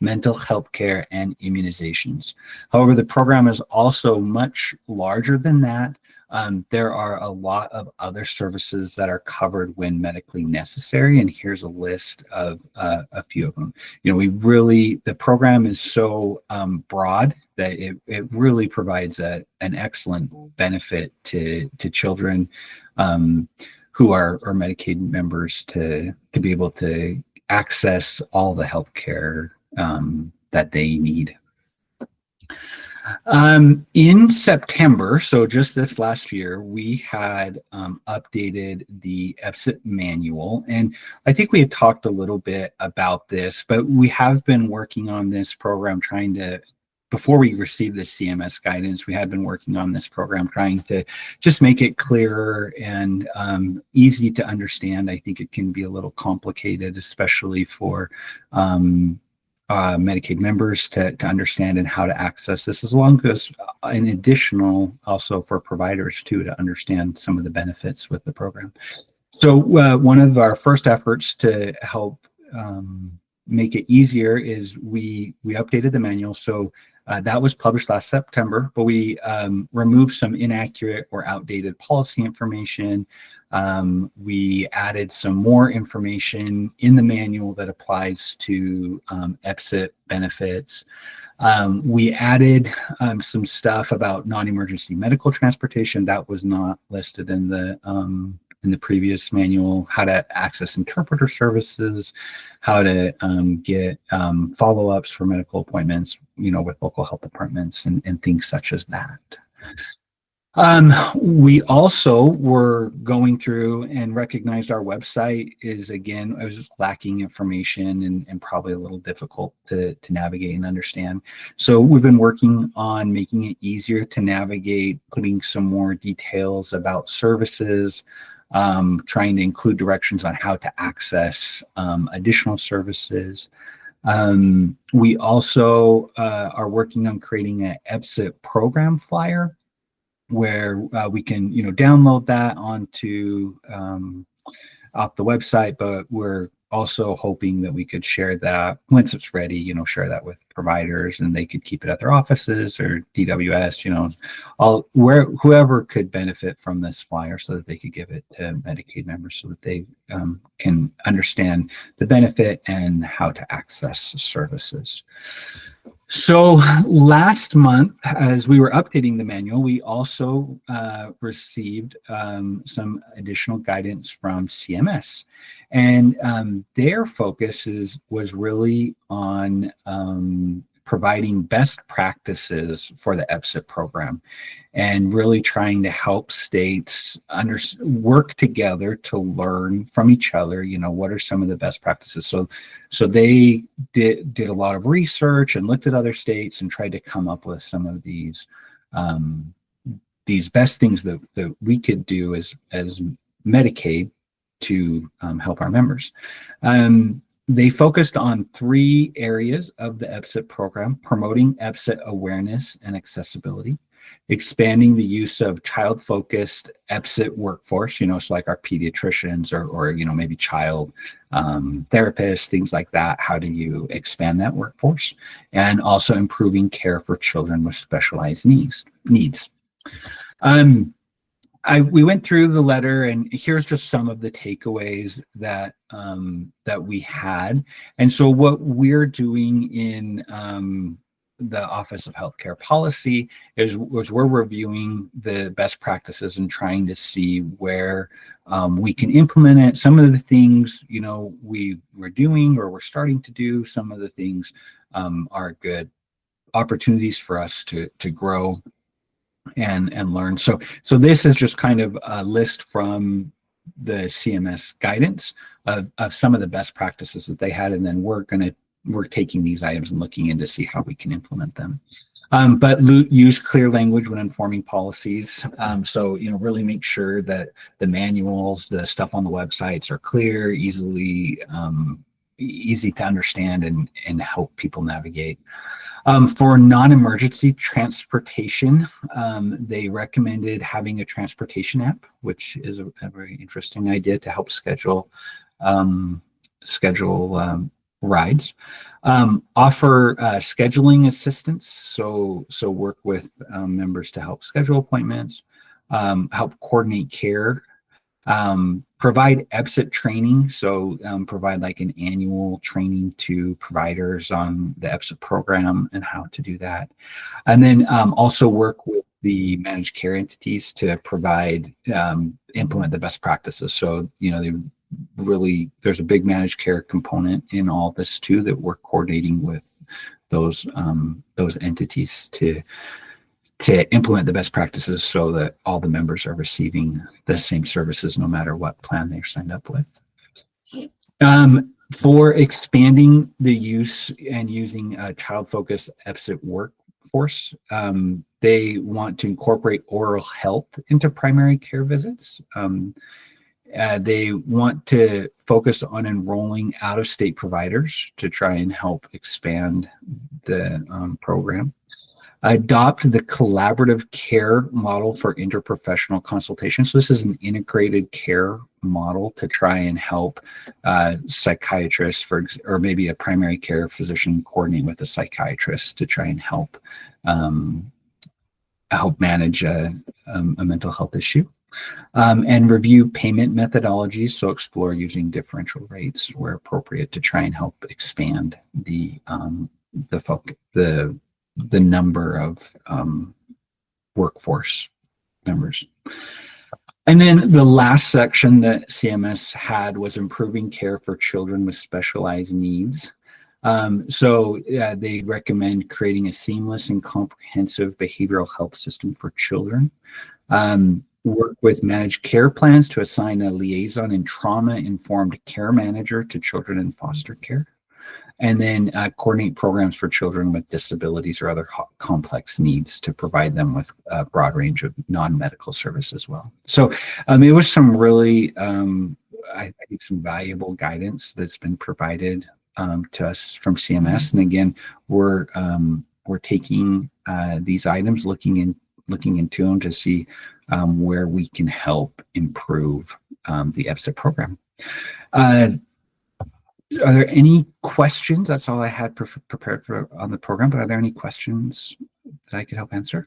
mental health care, and immunizations. However, the program is also much larger than that. There are a lot of other services that are covered when medically necessary, and here's a list of a few of them. The program is so broad that it really provides an excellent benefit to children who are Medicaid members to be able to access all the health care that they need. In September, so just this last year, we had updated the EPSIT manual, and I think we had talked a little bit about this, but we have been working on this program before we received the CMS guidance, we had been working on this program trying to just make it clearer and easy to understand. I think it can be a little complicated, especially for Medicaid members to understand and how to access this, as long as an additional also for providers too, to understand some of the benefits with the program. So one of our first efforts to help make it easier is we updated the manual. So that was published last September, but we removed some inaccurate or outdated policy information. We added some more information in the manual that applies to EPSIT benefits. We added some stuff about non-emergency medical transportation that was not listed in the in the previous manual, how to access interpreter services, how to get follow-ups for medical appointments, with local health departments and things such as that. We also were going through and recognized our website is, again, I was lacking information and probably a little difficult to navigate and understand. So we've been working on making it easier to navigate, putting some more details about services, trying to include directions on how to access additional services. We also are working on creating an EBSIT program flyer, where we can, download that onto off the website, but we're also hoping that we could share that once it's ready, share that with providers and they could keep it at their offices or DWS, whoever could benefit from this flyer so that they could give it to Medicaid members so that they can understand the benefit and how to access services. So last month, as we were updating the manual, we also received some additional guidance from CMS, and their focus was really on providing best practices for the EBSIT program and really trying to help states work together to learn from each other, what are some of the best practices. So they did a lot of research and looked at other states and tried to come up with some of these best things that we could do as Medicaid to help our members. They focused on 3 areas of the EBSIT program: promoting EBSIT awareness and accessibility, expanding the use of child-focused EBSIT workforce, so like our pediatricians or maybe child therapists, things like that. How do you expand that workforce? And also improving care for children with specialized needs. We went through the letter, and here's just some of the takeaways that we had. And so what we're doing in the Office of Healthcare Policy is we're reviewing the best practices and trying to see where we can implement it. Some of the things, we're doing or we're starting to do. Some of the things are good opportunities for us to grow and learn. So this is just kind of a list from the CMS guidance of some of the best practices that they had, and then we're taking these items and looking in to see how we can implement them. But use clear language when informing policies. So really make sure that the manuals, the stuff on the websites are clear, easy to understand, and help people navigate. For non-emergency transportation, they recommended having a transportation app, which is a very interesting idea to help schedule rides. Offer scheduling assistance, so work with members to help schedule appointments, help coordinate care. Provide EBSIT training, so provide like an annual training to providers on the EBSIT program and how to do that. And then also work with the managed care entities to provide, implement the best practices. So, there's a big managed care component in all this too, that we're coordinating with those entities to implement the best practices so that all the members are receiving the same services no matter what plan they're signed up with. For expanding the use and using a child-focused EBSIT workforce, they want to incorporate oral health into primary care visits. They want to focus on enrolling out-of-state providers to try and help expand the program. Adopt the collaborative care model for interprofessional consultation. So this is an integrated care model to try and help psychiatrists, or maybe a primary care physician coordinate with a psychiatrist to try and help manage a mental health issue. And review payment methodologies, so explore using differential rates where appropriate to try and help expand the number of workforce members. And then the last section that CMS had was improving care for children with specialized needs. They recommend creating a seamless and comprehensive behavioral health system for children. Work with managed care plans to assign a liaison and trauma-informed care manager to children in foster care. And then coordinate programs for children with disabilities or other complex needs to provide them with a broad range of non-medical service as well. So it was some really, I think, some valuable guidance that's been provided to us from CMS. And again, we're taking these items, looking into them to see where we can help improve the EBSA program. Are there any questions? That's all I had prepared for on the program, but are there any questions that I could help answer?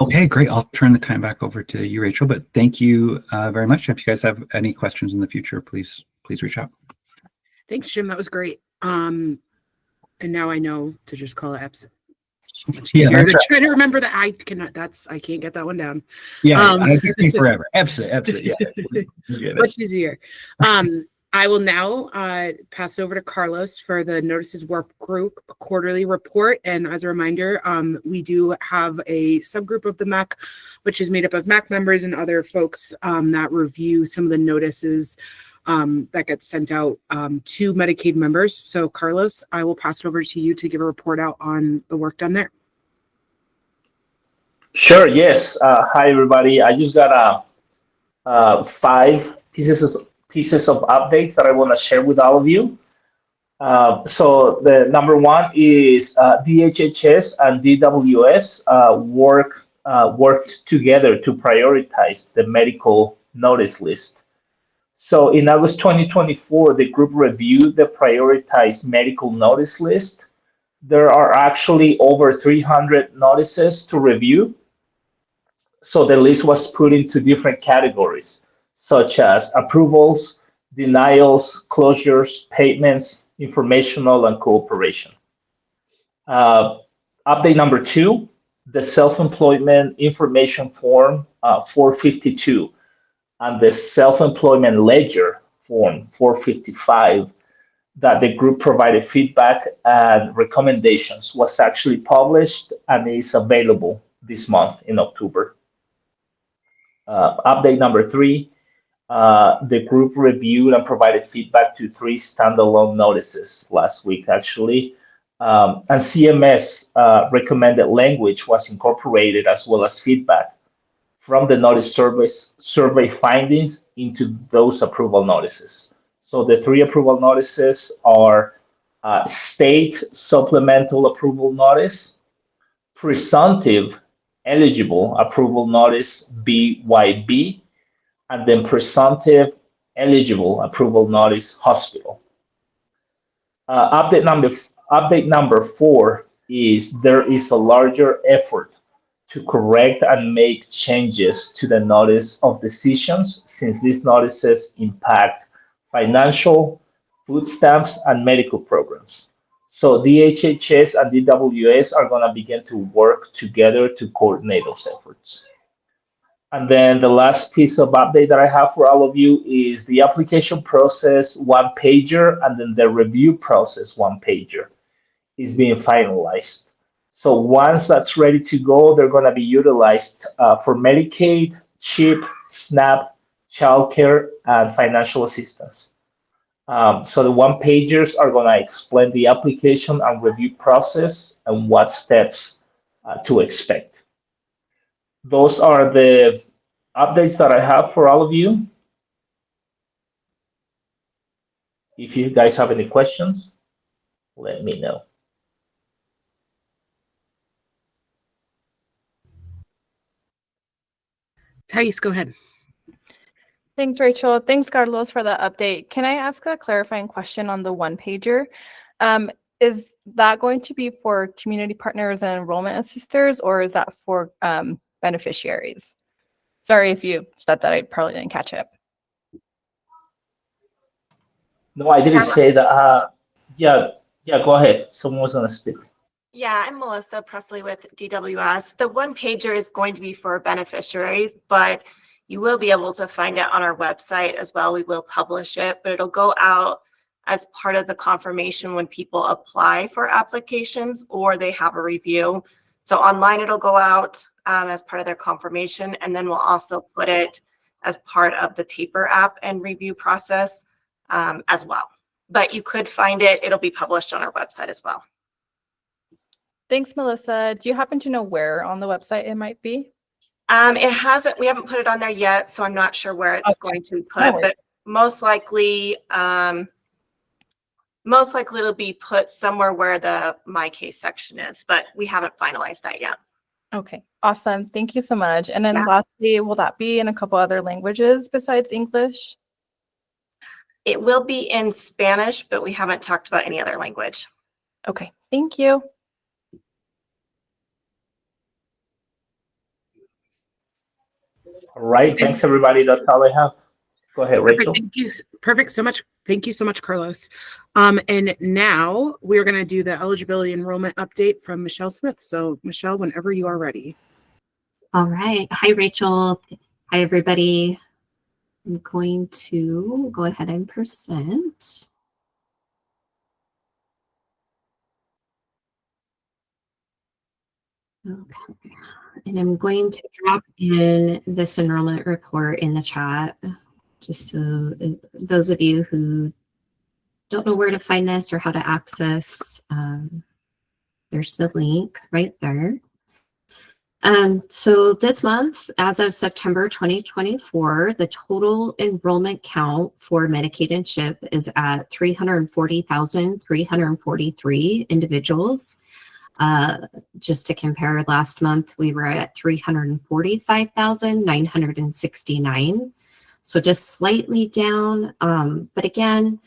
Okay, great. I'll turn the time back over to you, Rachel, but thank you very much. If you guys have any questions in the future, please reach out. Thanks, Jim. That was great. And now I know to just call it EBSA. Yeah, Trying to remember that I can't get that one down. Yeah, it took me forever. EBSA, yeah. Much easier. I will now pass it over to Carlos for the Notices Work Group quarterly report. And as a reminder, we do have a subgroup of the MAC, which is made up of MAC members and other folks that review some of the notices that get sent out to Medicaid members. So Carlos, I will pass it over to you to give a report out on the work done there. Sure, yes. Hi, everybody. I just got 5 pieces of updates that I want to share with all of you. So the number one is DHHS and DWS worked together to prioritize the medical notice list. So in August 2024, the group reviewed the prioritized medical notice list. There are actually over 300 notices to review. So the list was put into different categories, such as approvals, denials, closures, payments, informational, and cooperation. Update number 2, the self-employment information form 452 and the self-employment ledger form 455 that the group provided feedback and recommendations was actually published and is available this month in October. Update number 3, the group reviewed and provided feedback to 3 standalone notices last week, actually. And CMS recommended language was incorporated as well as feedback from the notice survey findings into those approval notices. So the 3 approval notices are state supplemental approval notice, presumptive eligible approval notice BYB, and then presumptive eligible approval notice hospital. Update number 4 is there is a larger effort to correct and make changes to the notice of decisions, since these notices impact financial, food stamps, and medical programs. So DHHS and DWS are going to begin to work together to coordinate those efforts. And then the last piece of update that I have for all of you is the application process 1-pager and then the review process 1-pager is being finalized. So once that's ready to go, they're going to be utilized for Medicaid, CHIP, SNAP, childcare, and financial assistance. So the 1-pagers are going to explain the application and review process and what steps to expect. Those are the updates that I have for all of you. If you guys have any questions, let me know. Thais, go ahead. Thanks, Rachel. Thanks, Carlos, for the update. Can I ask a clarifying question on the 1-pager? Is that going to be for community partners and enrollment assisters, or is that for beneficiaries? Sorry if you said that, I probably didn't catch it. No, I didn't say that. Yeah, go ahead. Someone was going to speak. Yeah, I'm Melissa Presley with DWS. The one pager is going to be for beneficiaries, but you will be able to find it on our website as well. We will publish it, but it'll go out as part of the confirmation when people apply for applications or they have a review. So online, it'll go out as part of their confirmation, and then we'll also put it as part of the paper app and review process as well. But you could find it. It'll be published on our website as well. Thanks, Melissa. Do you happen to know where on the website it might be? We haven't put it on there yet, so I'm not sure where it's going to be put, but most likely it'll be put somewhere where the My Case section is, but we haven't finalized that yet. Okay, awesome. Thank you so much. And then Yeah. lastly, will that be in a couple other languages besides English? It will be in Spanish, but we haven't talked about any other language. Okay, thank you. All right, thanks everybody. That's all I have. Go ahead, Rachel. Thank you. Perfect. So much. Thank you so much, Carlos. And now we're going to do the eligibility enrollment update from Michelle Smith. So Michelle, whenever you are ready. All right. Hi, Rachel. Hi, everybody. I'm going to go ahead and present. Okay. And I'm going to drop in this enrollment report in the chat, just so those of you who don't know where to find this or how to access, there's the link right there. So this month, as of September 2024, the total enrollment count for Medicaid and CHIP is at 340,343 individuals. Just to compare, last month we were at 345,969. So just slightly down. But again,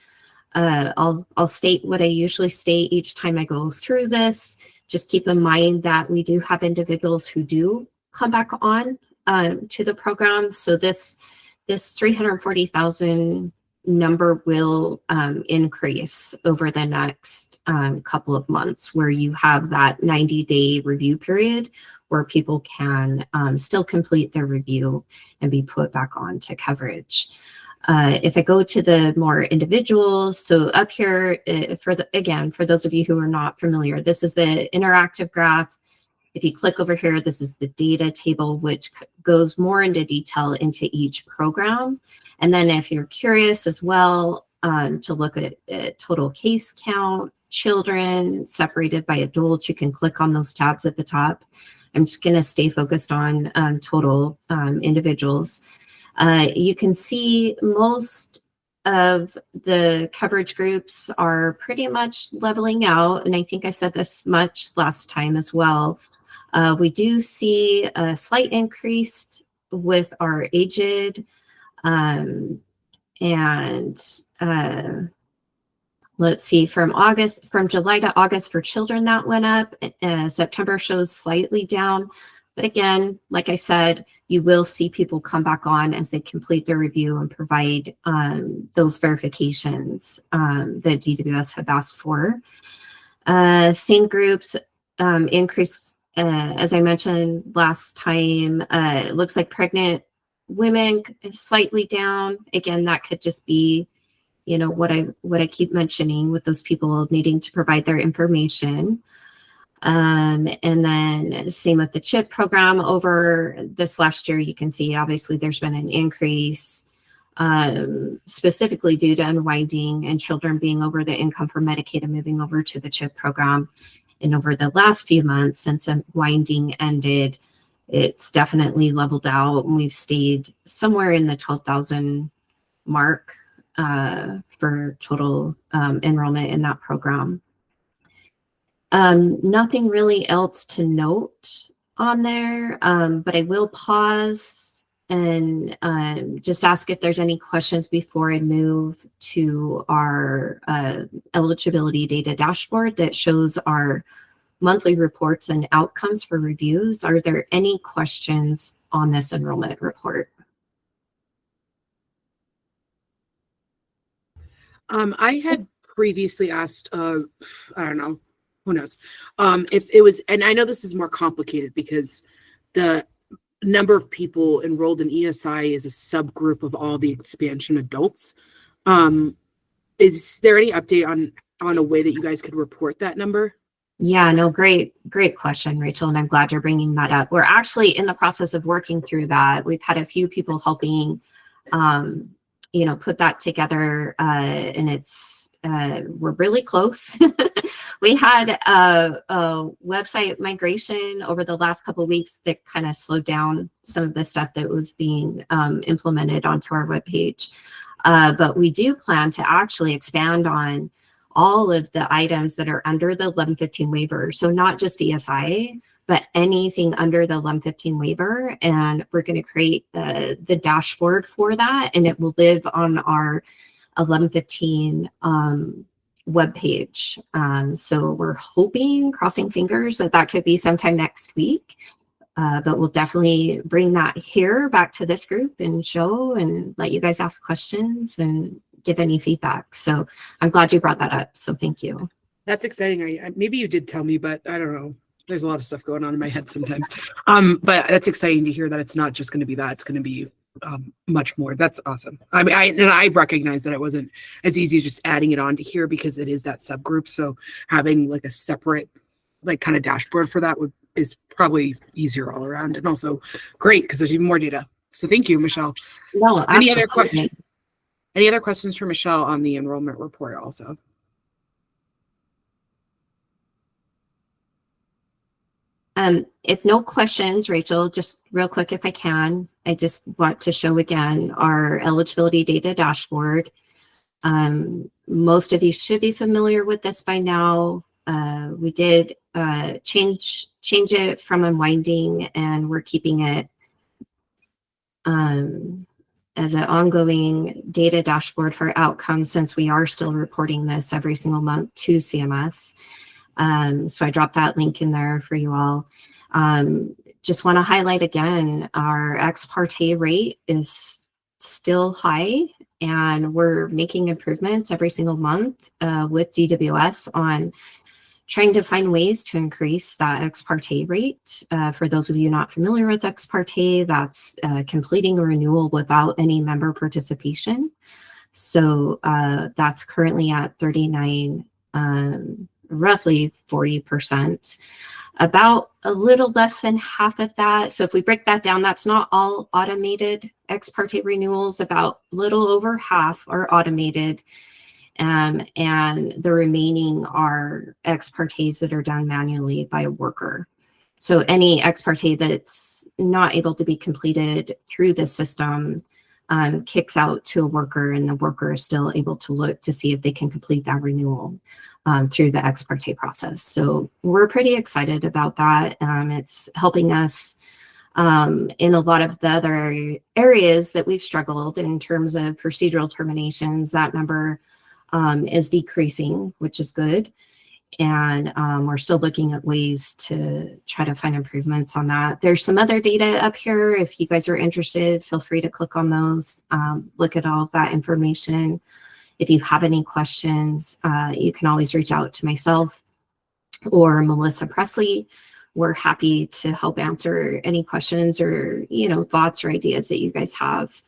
I'll state what I usually state each time I go through this. Just keep in mind that we do have individuals who do come back on to the program. So this 340,000 number will increase over the next couple of months, where you have that 90-day review period where people can still complete their review and be put back on to coverage. If I go to the more individual, so up here, for those of you who are not familiar, this is the interactive graph. If you click over here, this is the data table, which goes more into detail into each program. And then if you're curious as well to look at total case count, children separated by adults, you can click on those tabs at the top. I'm just going to stay focused on total individuals. You can see most of the coverage groups are pretty much leveling out. And I think I said this much last time as well. We do see a slight increase with our aged let's see, from July to August for children, that went up. September shows slightly down. But again, like I said, you will see people come back on as they complete their review and provide those verifications that DWS have asked for. Same groups increase, as I mentioned last time. It looks like pregnant women slightly down. Again, that could just be, you know, what I keep mentioning with those people needing to provide their information. And then same with the CHIP program. Over this last year, you can see obviously there's been an increase specifically due to unwinding and children being over the income for Medicaid and moving over to the CHIP program. And over the last few months since unwinding ended, it's definitely leveled out, and we've stayed somewhere in the 12,000 mark for total enrollment in that program. Nothing really else to note on there, but I will pause and just ask if there's any questions before I move to our eligibility data dashboard that shows our monthly reports and outcomes for reviews. Are there any questions on this enrollment report? I had previously asked, I don't know, who knows? If it was, and I know this is more complicated because the number of people enrolled in ESI is a subgroup of all the expansion adults. Is there any update on a way that you guys could report that number? Yeah, no, great question, Rachel, and I'm glad you're bringing that up. We're actually in the process of working through that. We've had a few people helping, put that together, and we're really close. We had a website migration over the last couple of weeks that kind of slowed down some of the stuff that was being implemented onto our webpage. But we do plan to actually expand on all of the items that are under the 1115 waiver. So not just ESI, but anything under the 1115 waiver. And we're going to create the dashboard for that. And it will live on our 1115 webpage. So we're hoping, crossing fingers, that could be sometime next week. But we'll definitely bring that here back to this group and show and let you guys ask questions and give any feedback. So I'm glad you brought that up. So thank you. That's exciting. Maybe you did tell me, but I don't know. There's a lot of stuff going on in my head sometimes. But that's exciting to hear that it's not just going to be that. It's going to be much more. That's awesome. I mean, I recognize that it wasn't as easy as just adding it on to here because it is that subgroup. So having like a separate like kind of dashboard for that is probably easier all around, and also great because there's even more data. So thank you, Michelle. No, Any other questions? Any other questions for Michelle on the enrollment report also? If no questions, Rachel, just real quick if I can, I just want to show again our eligibility data dashboard. Most of you should be familiar with this by now. We did change it from unwinding, and we're keeping it as an ongoing data dashboard for outcomes since we are still reporting this every single month to CMS. So I dropped that link in there for you all. Just want to highlight again, our ex parte rate is still high, and we're making improvements every single month with DWS on trying to find ways to increase that ex parte rate. For those of you not familiar with ex parte, that's completing a renewal without any member participation. So that's currently at 39, roughly 40%. About a little less than half of that. So if we break that down, that's not all automated ex parte renewals. About a little over half are automated. And the remaining are ex partes that are done manually by a worker. So any ex parte that's not able to be completed through the system kicks out to a worker, and the worker is still able to look to see if they can complete that renewal through the ex parte process. So we're pretty excited about that. It's helping us in a lot of the other areas that we've struggled in terms of procedural terminations. That number is decreasing, which is good. And we're still looking at ways to try to find improvements on that. There's some other data up here. If you guys are interested, feel free to click on those, look at all of that information. If you have any questions, you can always reach out to myself or Melissa Presley. We're happy to help answer any questions or, thoughts or ideas that you guys have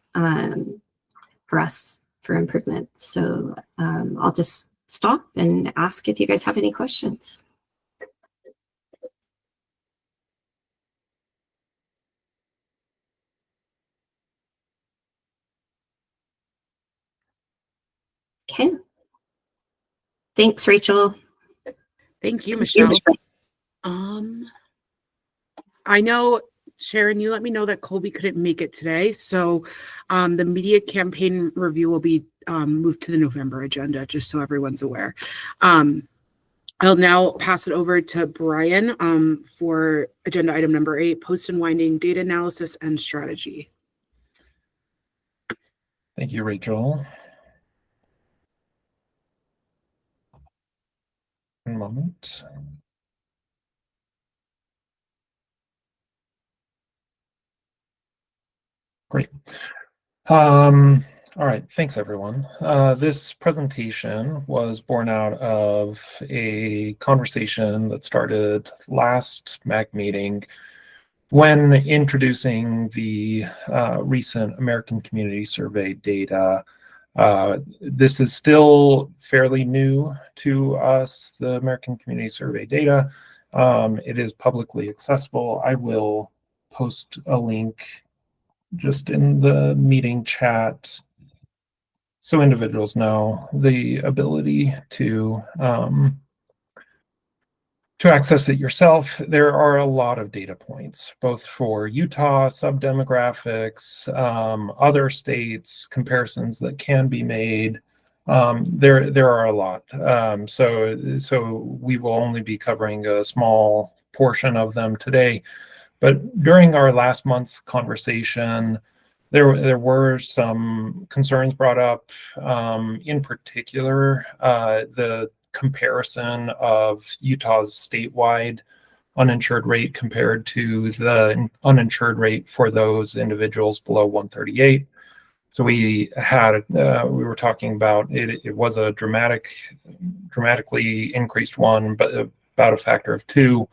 for us for improvement. So I'll just stop and ask if you guys have any questions. Okay. Thanks, Rachel. Thank you, Michelle. I know, Sharon, you let me know that Colby couldn't make it today. So the media campaign review will be moved to the November agenda, just so everyone's aware. I'll now pass it over to Brian for agenda item number 8, post and winding data analysis and strategy. Thank you, Rachel. One moment. Great. All right, thanks everyone. This presentation was born out of a conversation that started last MAC meeting when introducing the recent American Community Survey data. This is still fairly new to us, the American Community Survey data. It is publicly accessible. I will post a link just in the meeting chat so individuals know the ability to access it yourself. There are a lot of data points, both for Utah, sub-demographics, other states, comparisons that can be made. There are a lot. So we will only be covering a small portion of them today. But during our last month's conversation, there were some concerns brought up, in particular, the comparison of Utah's statewide uninsured rate compared to the uninsured rate for those individuals below 138. So we were talking about it. It was a dramatically increased one, but about a factor of 2.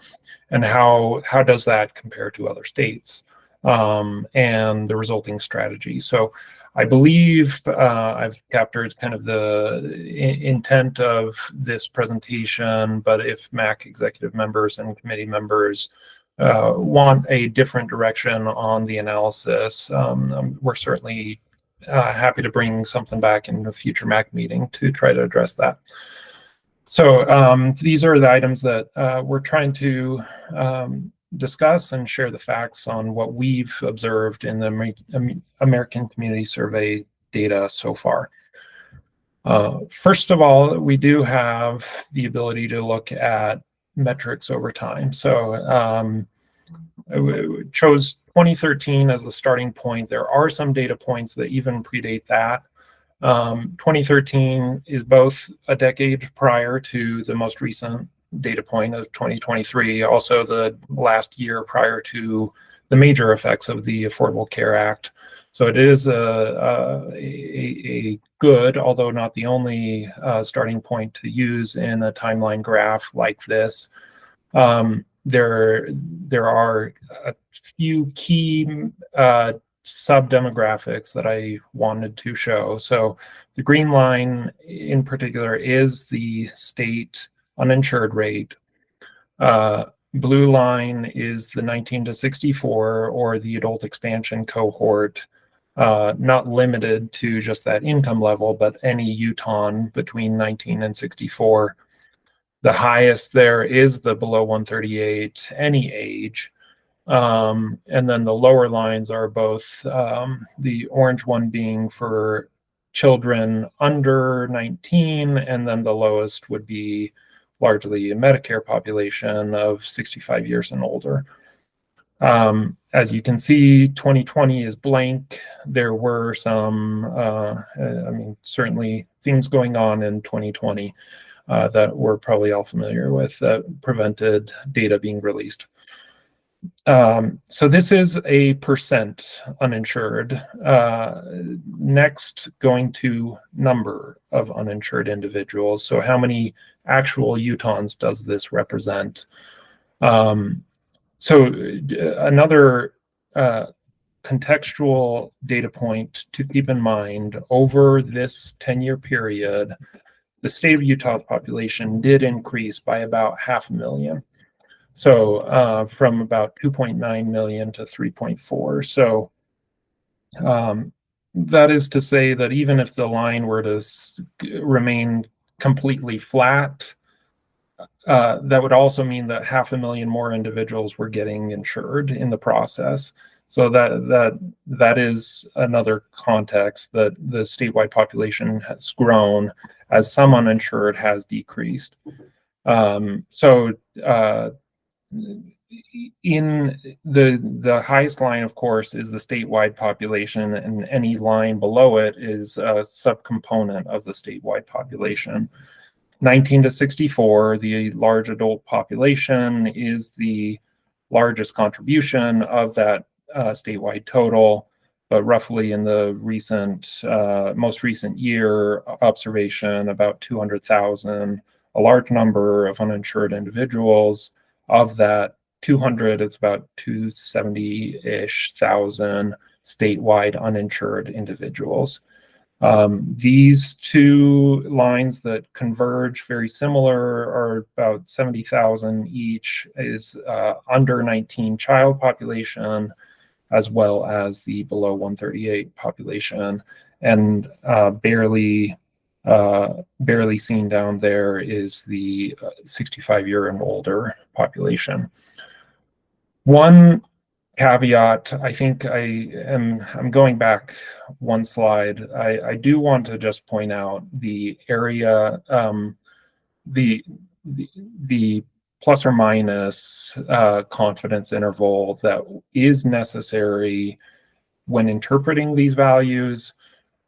And how does that compare to other states? And the resulting strategy. So I believe I've captured kind of the intent of this presentation, but if MAC executive members and committee members want a different direction on the analysis, we're certainly happy to bring something back in a future MAC meeting to try to address that. So these are the items that we're trying to discuss and share the facts on what we've observed in the American Community Survey data so far. First of all, we do have the ability to look at metrics over time. So we chose 2013 as the starting point. There are some data points that even predate that. 2013 is both a decade prior to the most recent data point of 2023, also the last year prior to the major effects of the Affordable Care Act. So it is a good, although not the only starting point to use in a timeline graph like this. There are a few key sub-demographics that I wanted to show. So the green line in particular is the state uninsured rate. Blue line is the 19 to 64 or the adult expansion cohort, not limited to just that income level, but any Utahn between 19 and 64. The highest there is the below 138, any age. And then the lower lines are both the orange one being for children under 19, and then the lowest would be largely a Medicare population of 65 years and older. As you can see, 2020 is blank. There were some, certainly things going on in 2020 that we're probably all familiar with that prevented data being released. So this is a percent uninsured. Next, going to number of uninsured individuals. So how many actual Utahns does this represent? So another contextual data point to keep in mind, over this 10-year period, the state of Utah's population did increase by about 500,000. So from about 2.9 million to 3.4. So that is to say that even if the line were to remain completely flat, that would also mean that 500,000 more individuals were getting insured in the process. So that is another context that the statewide population has grown as some uninsured has decreased. In the highest line, of course, is the statewide population, and any line below it is a subcomponent of the statewide population. 19 to 64, the large adult population, is the largest contribution of that statewide total. but roughly in the most recent year observation, about 200,000, a large number of uninsured individuals. Of that 200, it's about 270-ish thousand statewide uninsured individuals. These two lines that converge very similar are about 70,000 each, is under 19 child population, as well as the below 138 population, and barely seen down there is the 65-year and older population. One caveat, I think I'm going back one slide. I do want to just point out the area, the plus or minus confidence interval that is necessary when interpreting these values,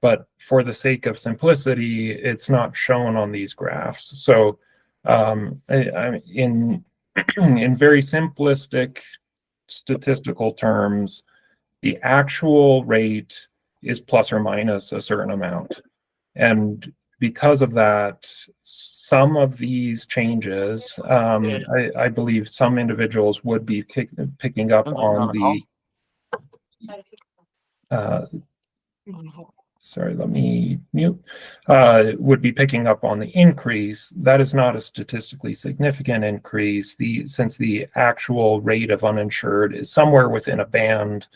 but for the sake of simplicity, it's not shown on these graphs. So in very simplistic statistical terms, the actual rate is plus or minus a certain amount. And because of that, some of these changes, I believe some individuals would be picking up on the, sorry, let me mute, would be picking up on the increase. That is not a statistically significant increase. Since the actual rate of uninsured is somewhere within a band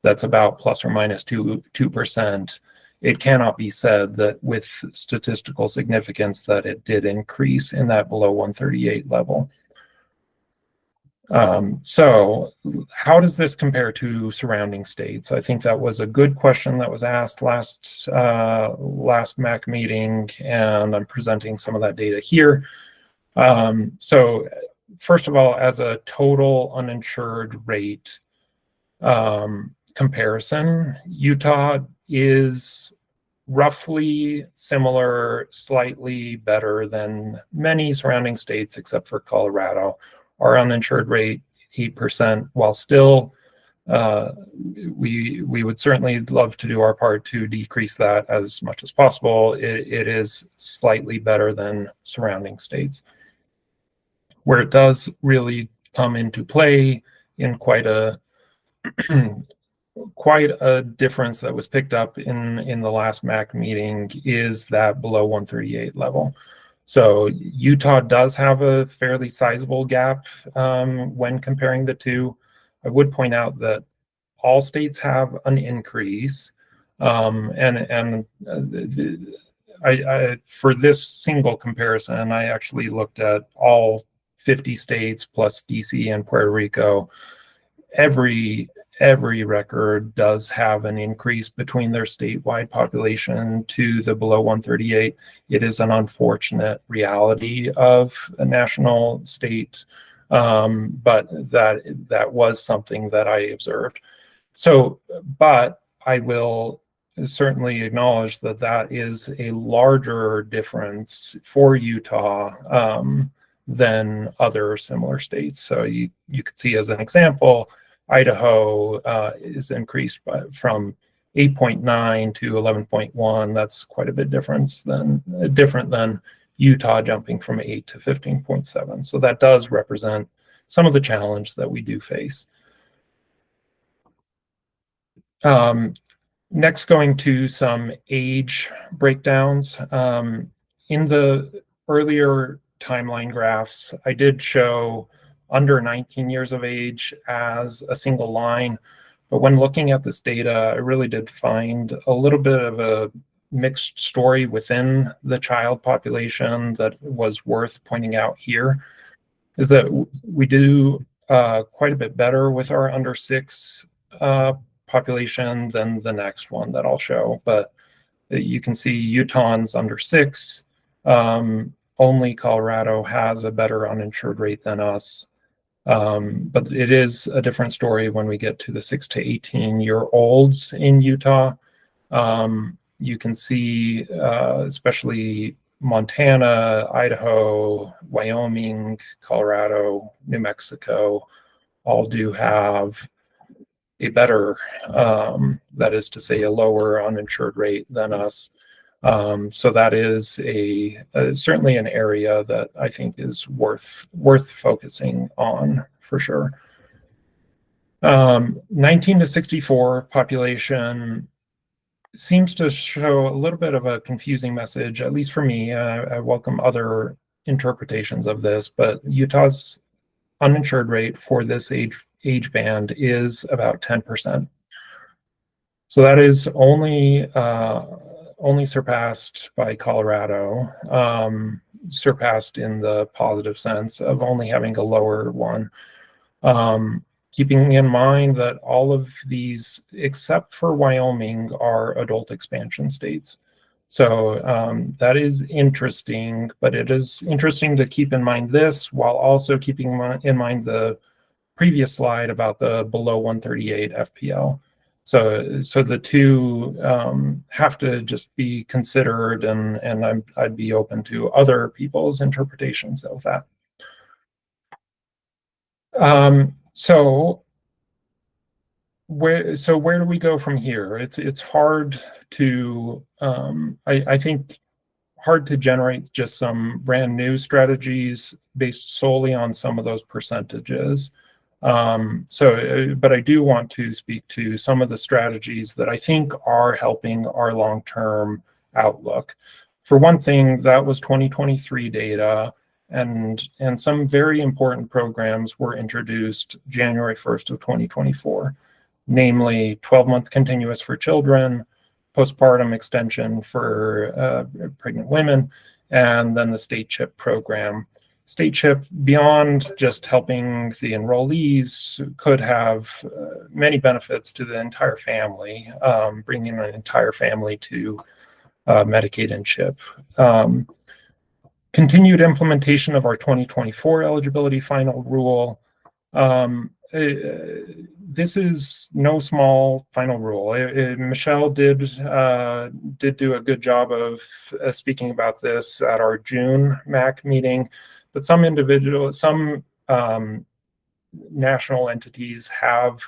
that's about plus or minus 2%, it cannot be said that with statistical significance that it did increase in that below 138 level. So how does this compare to surrounding states? I think that was a good question that was asked last MAC meeting, and I'm presenting some of that data here. So first of all, as a total uninsured rate comparison, Utah is roughly similar, slightly better than many surrounding states except for Colorado. Our uninsured rate, 8%, while still we would certainly love to do our part to decrease that as much as possible. It is slightly better than surrounding states. Where it does really come into play in quite a difference that was picked up in the last MAC meeting is that below 138 level. So Utah does have a fairly sizable gap when comparing the two. I would point out that all states have an increase, and for this single comparison, I actually looked at all 50 states plus DC and Puerto Rico. Every record does have an increase between their statewide population to the below 138. It is an unfortunate reality of a national state, but that was something that I observed. So, but I will certainly acknowledge that that is a larger difference for Utah than other similar states. So you could see as an example, Idaho is increased from 8.9 to 11.1. That's quite a bit different than Utah jumping from 8 to 15.7. So that does represent some of the challenge that we do face. Next, going to some age breakdowns. In the earlier timeline graphs, I did show under 19 years of age as a single line. But when looking at this data, I really did find a little bit of a mixed story within the child population that was worth pointing out here, is that we do quite a bit better with our under 6 population than the next one that I'll show. But you can see Utahns under 6, only Colorado has a better uninsured rate than us. But it is a different story when we get to the 6 to 18-year-olds in Utah. You can see, especially Montana, Idaho, Wyoming, Colorado, New Mexico, all do have a better, that is to say, a lower uninsured rate than us. So that is certainly an area that I think is worth focusing on for sure. 19 to 64 population seems to show a little bit of a confusing message, at least for me. I welcome other interpretations of this, but Utah's uninsured rate for this age band is about 10%. So that is only surpassed by Colorado, surpassed in the positive sense of only having a lower one. Keeping in mind that all of these, except for Wyoming, are adult expansion states. So that is interesting, but it is interesting to keep in mind this while also keeping in mind the previous slide about the below 138 FPL. So the two have to just be considered, and I'd be open to other people's interpretations of that. So where do we go from here? It's hard to I think hard to generate just some brand new strategies based solely on some of those percentages. But I do want to speak to some of the strategies that I think are helping our long-term outlook. For one thing, that was 2023 data, and some very important programs were introduced January 1st of 2024, namely 12-month continuous for children, postpartum extension for pregnant women, and then the state CHIP program. State CHIP, beyond just helping the enrollees, could have many benefits to the entire family, bringing an entire family to Medicaid and CHIP. Continued implementation of our 2024 eligibility final rule. This is no small final rule. Michelle did do a good job of speaking about this at our June MAC meeting, but some national entities have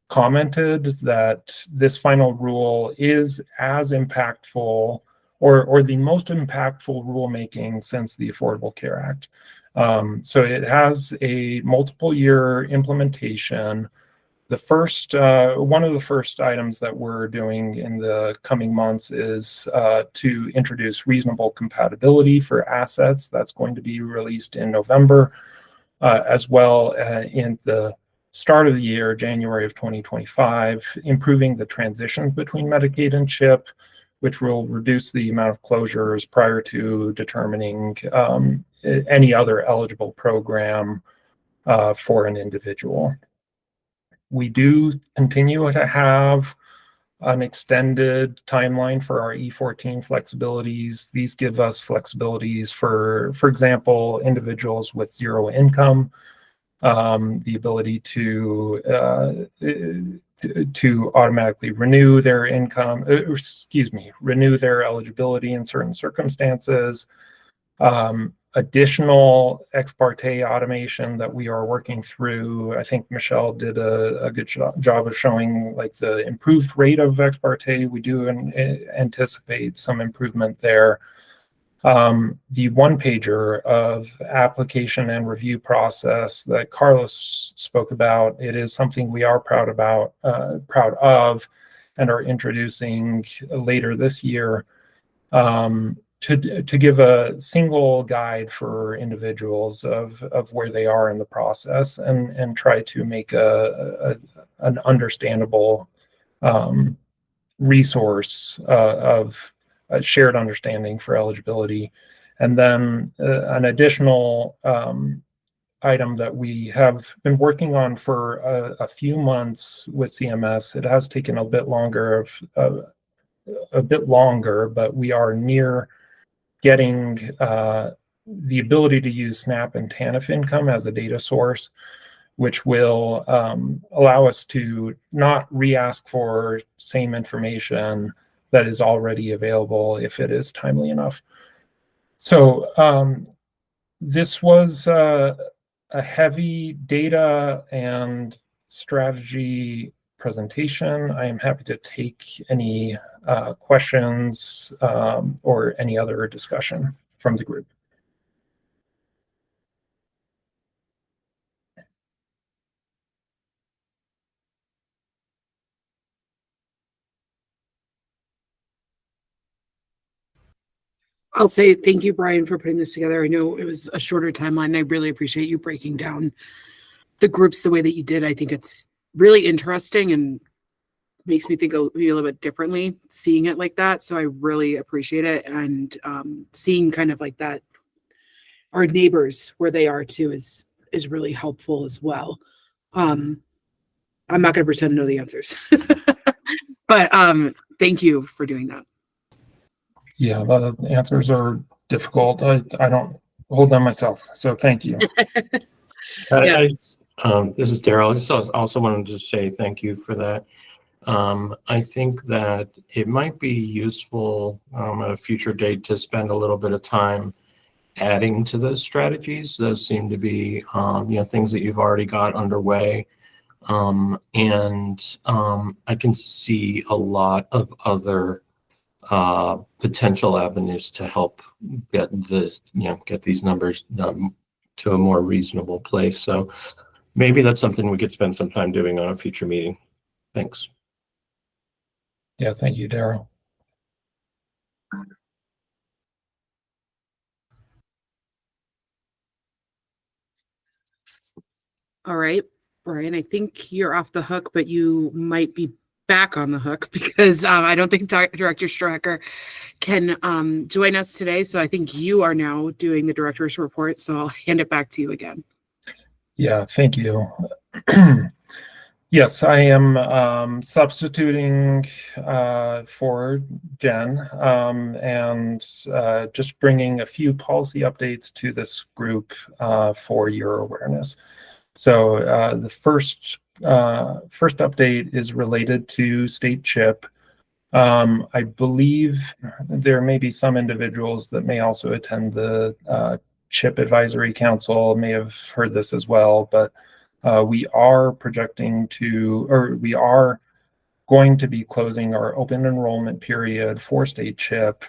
commented that this final rule is as impactful or the most impactful rulemaking since the Affordable Care Act. So it has a multiple year implementation. The first, one of the first items that we're doing in the coming months is to introduce reasonable compatibility for assets. That's going to be released in November, as well in the start of the year, January of 2025, improving the transition between Medicaid and CHIP, which will reduce the amount of closures prior to determining any other eligible program for an individual. We do continue to have an extended timeline for our E14 flexibilities. These give us flexibilities for example, individuals with zero income, the ability to automatically renew their income, renew their eligibility in certain circumstances. Additional ex parte automation that we are working through. I think Michelle did a good job of showing like the improved rate of ex parte. We do anticipate some improvement there. The one pager of application and review process that Carlos spoke about, it is something we are proud of and are introducing later this year. To give a single guide for individuals of where they are in the process and try to make an understandable resource of a shared understanding for eligibility. And then an additional item that we have been working on for a few months with CMS. It has taken a bit longer, but we are near getting the ability to use SNAP and TANF income as a data source, which will allow us to not re-ask for same information that is already available if it is timely enough. So this was a heavy data and strategy presentation. I am happy to take any questions or any other discussion from the group. I'll say thank you, Brian, for putting this together. I know it was a shorter timeline. I really appreciate you breaking down the groups the way that you did. I think it's really interesting and makes me think a little bit differently seeing it like that. So I really appreciate it. And seeing kind of like that, our neighbors where they are too is really helpful as well. I'm not going to pretend to know the answers, but thank you for doing that. Yeah, the answers are difficult. I don't hold them myself, so thank you. This is Daryl. I just also wanted to say thank you for that. I think that it might be useful at a future date to spend a little bit of time adding to those strategies. Those seem to be things that you've already got underway. I can see a lot of other potential avenues to help get these numbers to a more reasonable place. So maybe that's something we could spend some time doing on a future meeting. Thanks. Yeah, thank you, Daryl. All right, Brian, I think you're off the hook, but you might be back on the hook because I don't think Director Stracker can join us today. So I think you are now doing the director's report. So I'll hand it back to you again. Yeah, thank you. Yes, I am substituting for Jen and just bringing a few policy updates to this group for your awareness. So the first update is related to state CHIP. I believe there may be some individuals that may also attend the CHIP Advisory Council, may have heard this as well, but we are we are going to be closing our open enrollment period for state CHIP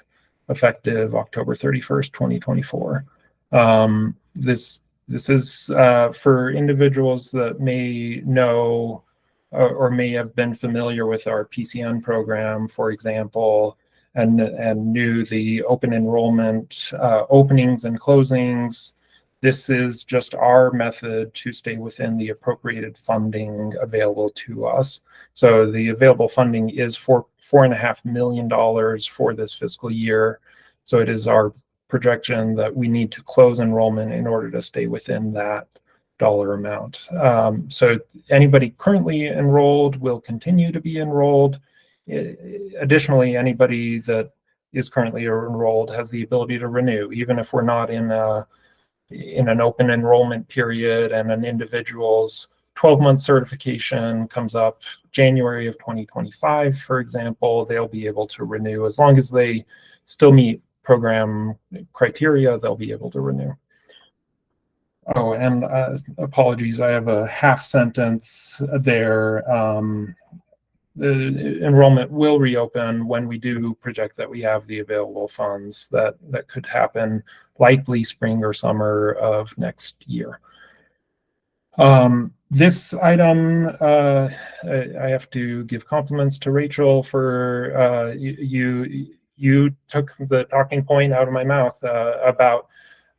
effective October 31st, 2024. This is for individuals that may know or may have been familiar with our PCN program, for example, and knew the open enrollment openings and closings. This is just our method to stay within the appropriated funding available to us. So the available funding is for $4.5 million for this fiscal year. So it is our projection that we need to close enrollment in order to stay within that dollar amount. So anybody currently enrolled will continue to be enrolled. Additionally, anybody that is currently enrolled has the ability to renew, even if we're not in an open enrollment period and an individual's 12-month certification comes up January of 2025, for example, they'll be able to renew as long as they still meet program criteria, they'll be able to renew. Oh, and apologies, I have a half sentence there. The enrollment will reopen when we do project that we have the available funds. That could happen likely spring or summer of next year. This item, I have to give compliments to Rachel for you took the talking point out of my mouth about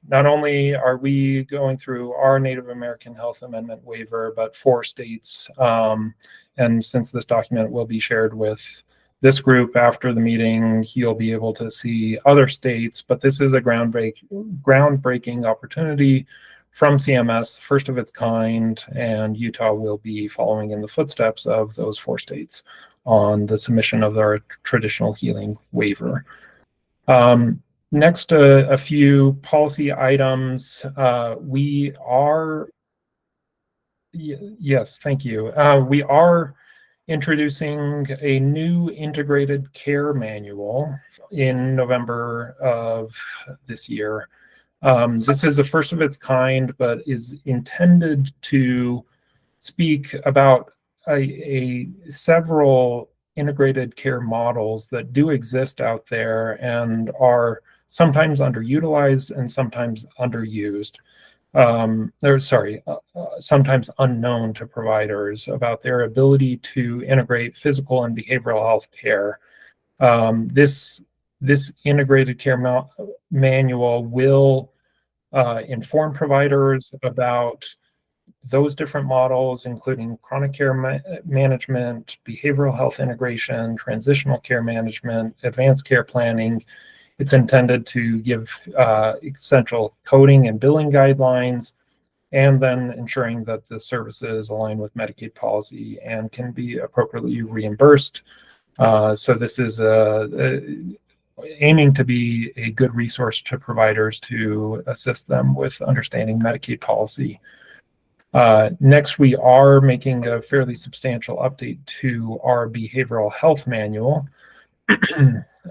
not only are we going through our Native American Health Amendment waiver, but 4 states. And since this document will be shared with this group after the meeting, you'll be able to see other states. But this is a groundbreaking opportunity from CMS, the first of its kind, and Utah will be following in the footsteps of those 4 states on the submission of our traditional healing waiver. Next, a few policy items. We are, yes, thank you. We are introducing a new integrated care manual in November of this year. This is the first of its kind, but is intended to speak about several integrated care models that do exist out there and are sometimes underutilized and sometimes underused. Sometimes unknown to providers about their ability to integrate physical and behavioral health care. This integrated care manual will inform providers about those different models, including chronic care management, behavioral health integration, transitional care management, advanced care planning. It's intended to give essential coding and billing guidelines, and then ensuring that the services align with Medicaid policy and can be appropriately reimbursed. So this is aiming to be a good resource to providers to assist them with understanding Medicaid policy. Next, we are making a fairly substantial update to our behavioral health manual.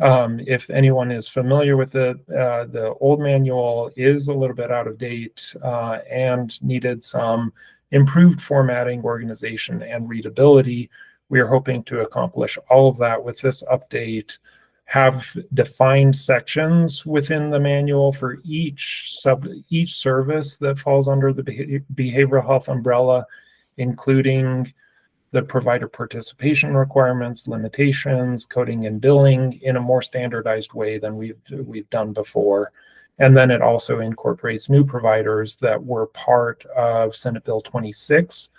If anyone is familiar with it, the old manual is a little bit out of date and needed some improved formatting, organization, and readability. We are hoping to accomplish all of that with this update, have defined sections within the manual for each service that falls under the behavioral health umbrella, including the provider participation requirements, limitations, coding and billing in a more standardized way than we've done before. And then it also incorporates new providers that were part of Senate Bill 26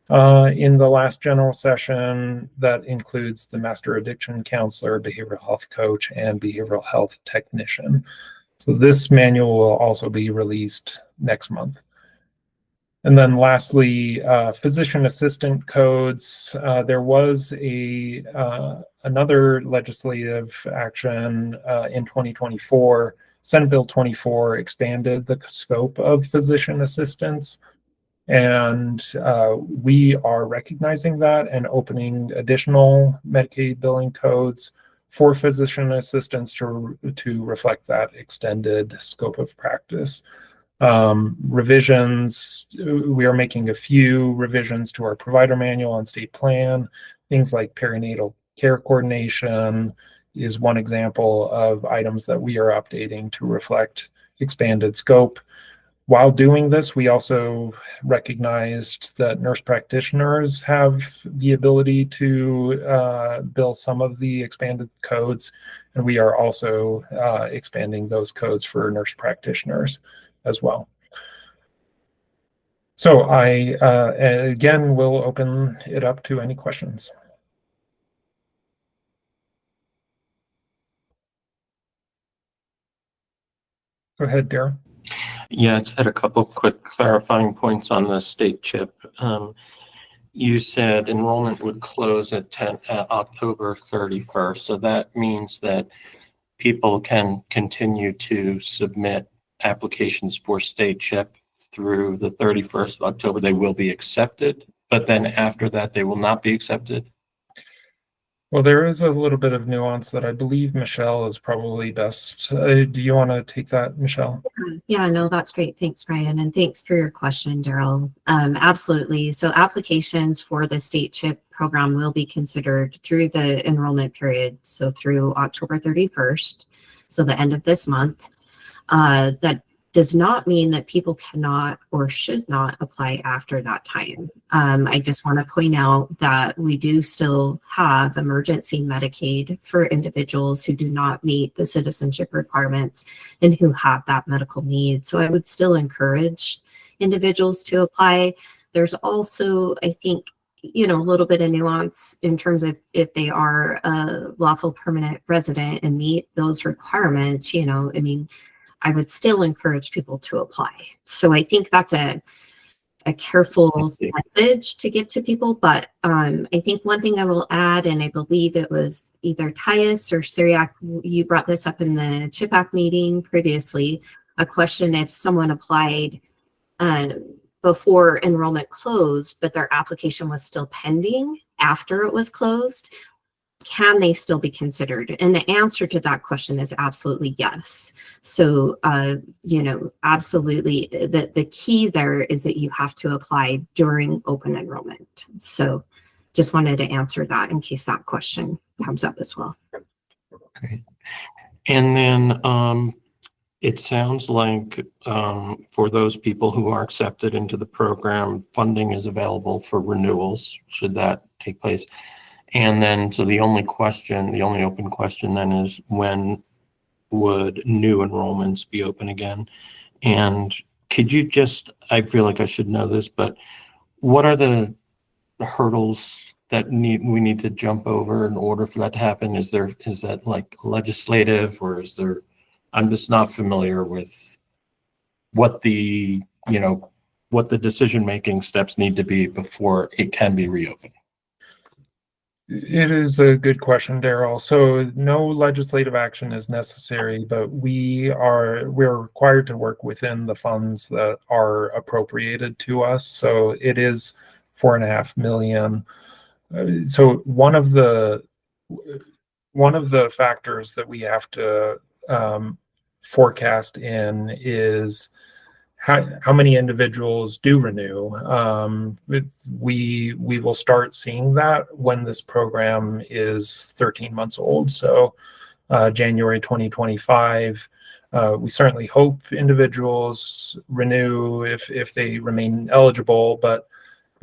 in the last general session. That includes the master addiction counselor, behavioral health coach, and behavioral health technician. So this manual will also be released next month. And then lastly, physician assistant codes. There was another legislative action in 2024. Senate Bill 24 expanded the scope of physician assistants. And we are recognizing that and opening additional Medicaid billing codes for physician assistants to reflect that extended scope of practice. Revisions, we are making a few revisions to our provider manual and state plan. Things like perinatal care coordination is one example of items that we are updating to reflect expanded scope. While doing this, we also recognized that nurse practitioners have the ability to bill some of the expanded codes, and we are also expanding those codes for nurse practitioners as well. So I, again, will open it up to any questions. Go ahead, Darren. Yeah, I just had a couple quick clarifying points on the state CHIP. You said enrollment would close at October 31st. So that means that people can continue to submit applications for state CHIP through the 31st of October. They will be accepted, but then after that, they will not be accepted. Well, there is a little bit of nuance that I believe Michelle is probably best. Do you want to take that, Michelle? Yeah, no, that's great. Thanks, Brian. And thanks for your question, Daryl. Absolutely. So applications for the state CHIP program will be considered through the enrollment period. So through October 31st, so the end of this month. That does not mean that people cannot or should not apply after that time. I just want to point out that we do still have emergency Medicaid for individuals who do not meet the citizenship requirements and who have that medical need. So I would still encourage individuals to apply. There's also, I think, a little bit of nuance in terms of if they are a lawful permanent resident and meet those requirements, I would still encourage people to apply. So I think that's a careful message to give to people. But I think one thing I will add, and I believe it was either Tyus or Syriac, you brought this up in the CHIPAC meeting previously, a question if someone applied before enrollment closed, but their application was still pending after it was closed, can they still be considered? And the answer to that question is absolutely yes. So, absolutely. The key there is that you have to apply during open enrollment. So just wanted to answer that in case that question comes up as well. Okay. And then it sounds like for those people who are accepted into the program, funding is available for renewals, should that take place. And then, so the only open question then is, when would new enrollments be open again? And could you just, I feel like I should know this, but what are the hurdles that we need to jump over in order for that to happen? Is that like legislative, or is there, I'm just not familiar with what the decision-making steps need to be before it can be reopened. It is a good question, Daryl. So no legislative action is necessary, but we're required to work within the funds that are appropriated to us. So it is $4.5 million. So one of the factors that we have to forecast in is how many individuals do renew. We will start seeing that when this program is 13 months old. So January 2025. We certainly hope individuals renew if they remain eligible, but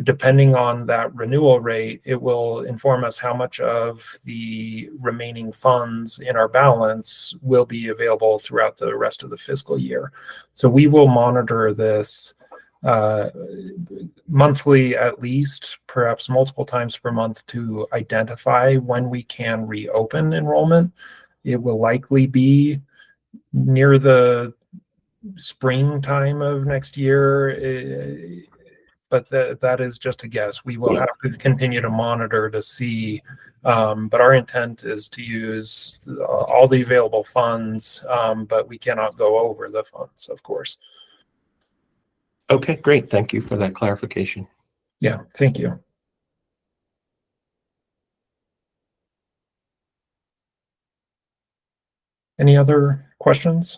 depending on that renewal rate, it will inform us how much of the remaining funds in our balance will be available throughout the rest of the fiscal year. So we will monitor this monthly at least, perhaps multiple times per month, to identify when we can reopen enrollment. It will likely be near the springtime of next year. But that is just a guess. We will have to continue to monitor to see, but our intent is to use all the available funds, but we cannot go over the funds, of course. Okay, great. Thank you for that clarification. Yeah, thank you. Any other questions?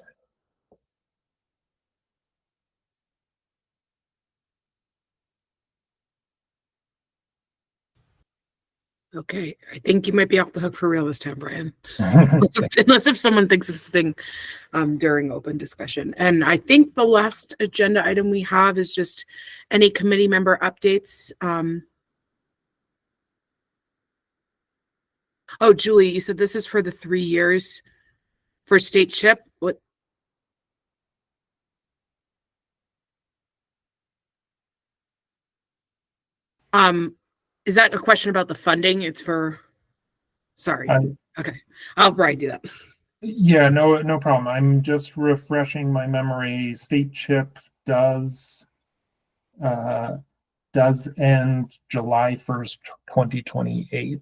Okay, I think you might be off the hook for real this time, Brian. Unless if someone thinks of something during open discussion. And I think the last agenda item we have is just any committee member updates. Oh, Julie, you said this is for the 3 years for state CHIP. What? Is that a question about the funding? It's for, sorry. Okay, I'll probably do that. Yeah, no problem. I'm just refreshing my memory. State CHIP does end July 1st, 2028.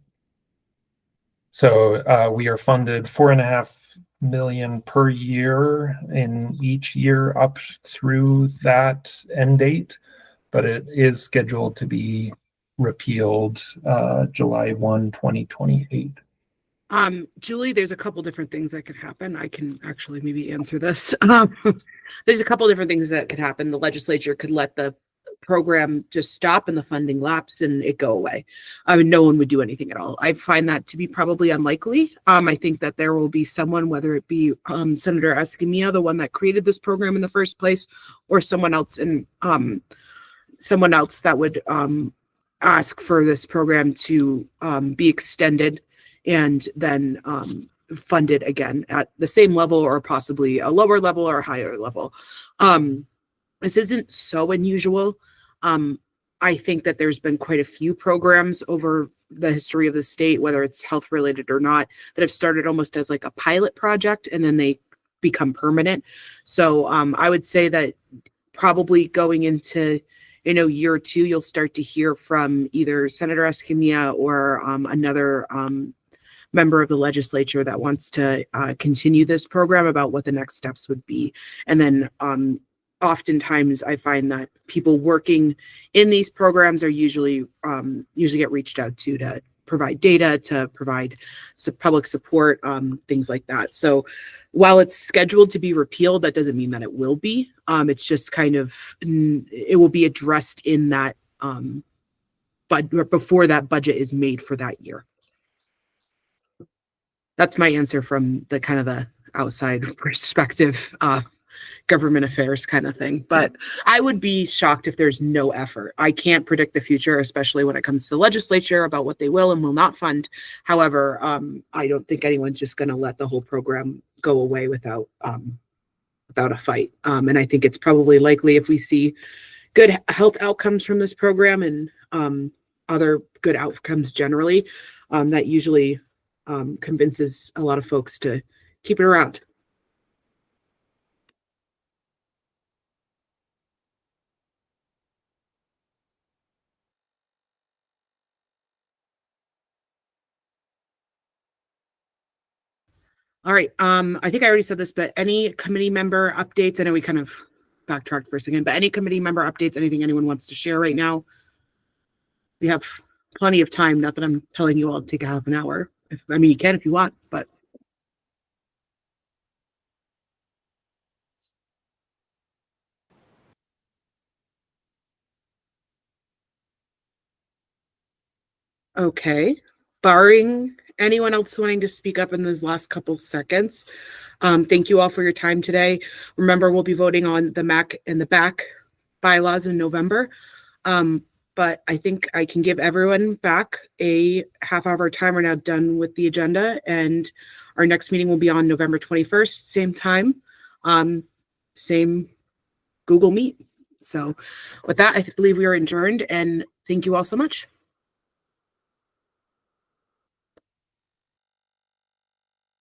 So we are funded $4.5 million per year in each year up through that end date, but it is scheduled to be repealed July 1, 2028. Julie, there's a couple different things that could happen. I can actually maybe answer this. There's a couple different things that could happen. The legislature could let the program just stop and the funding lapse and it go away. I mean, no one would do anything at all. I find that to be probably unlikely. I think that there will be someone, whether it be Senator Escamilla, the one that created this program in the first place, or someone else that would ask for this program to be extended and then funded again at the same level or possibly a lower level or a higher level. This isn't so unusual. I think that there's been quite a few programs over the history of the state, whether it's health related or not, that have started almost as like a pilot project and then they become permanent. So I would say that probably going into year 2, you'll start to hear from either Senator Escamilla or another member of the legislature that wants to continue this program about what the next steps would be. And then oftentimes I find that people working in these programs are usually get reached out to provide data, to provide public support, things like that. So while it's scheduled to be repealed, that doesn't mean that it will be. It's just kind of, it will be addressed in that before that budget is made for that year. That's my answer from the kind of the outside perspective, government affairs kind of thing. But I would be shocked if there's no effort. I can't predict the future, especially when it comes to the legislature about what they will and will not fund. However, I don't think anyone's just going to let the whole program go away without a fight. And I think it's probably likely if we see good health outcomes from this program and other good outcomes generally, that usually convinces a lot of folks to keep it around. All right. I think I already said this, but any committee member updates? I know we kind of backtracked for a second, but any committee member updates, anything anyone wants to share right now? We have plenty of time. Not that I'm telling you all to take a half an hour. I mean, you can if you want, but. Okay. Barring anyone else wanting to speak up in these last couple seconds, thank you all for your time today. Remember, we'll be voting on the MAC and the BAC bylaws in November. But I think I can give everyone back a half hour time. We're now done with the agenda, and our next meeting will be on November 21st, same time, same Google Meet. So with that, I believe we are adjourned, and thank you all so much.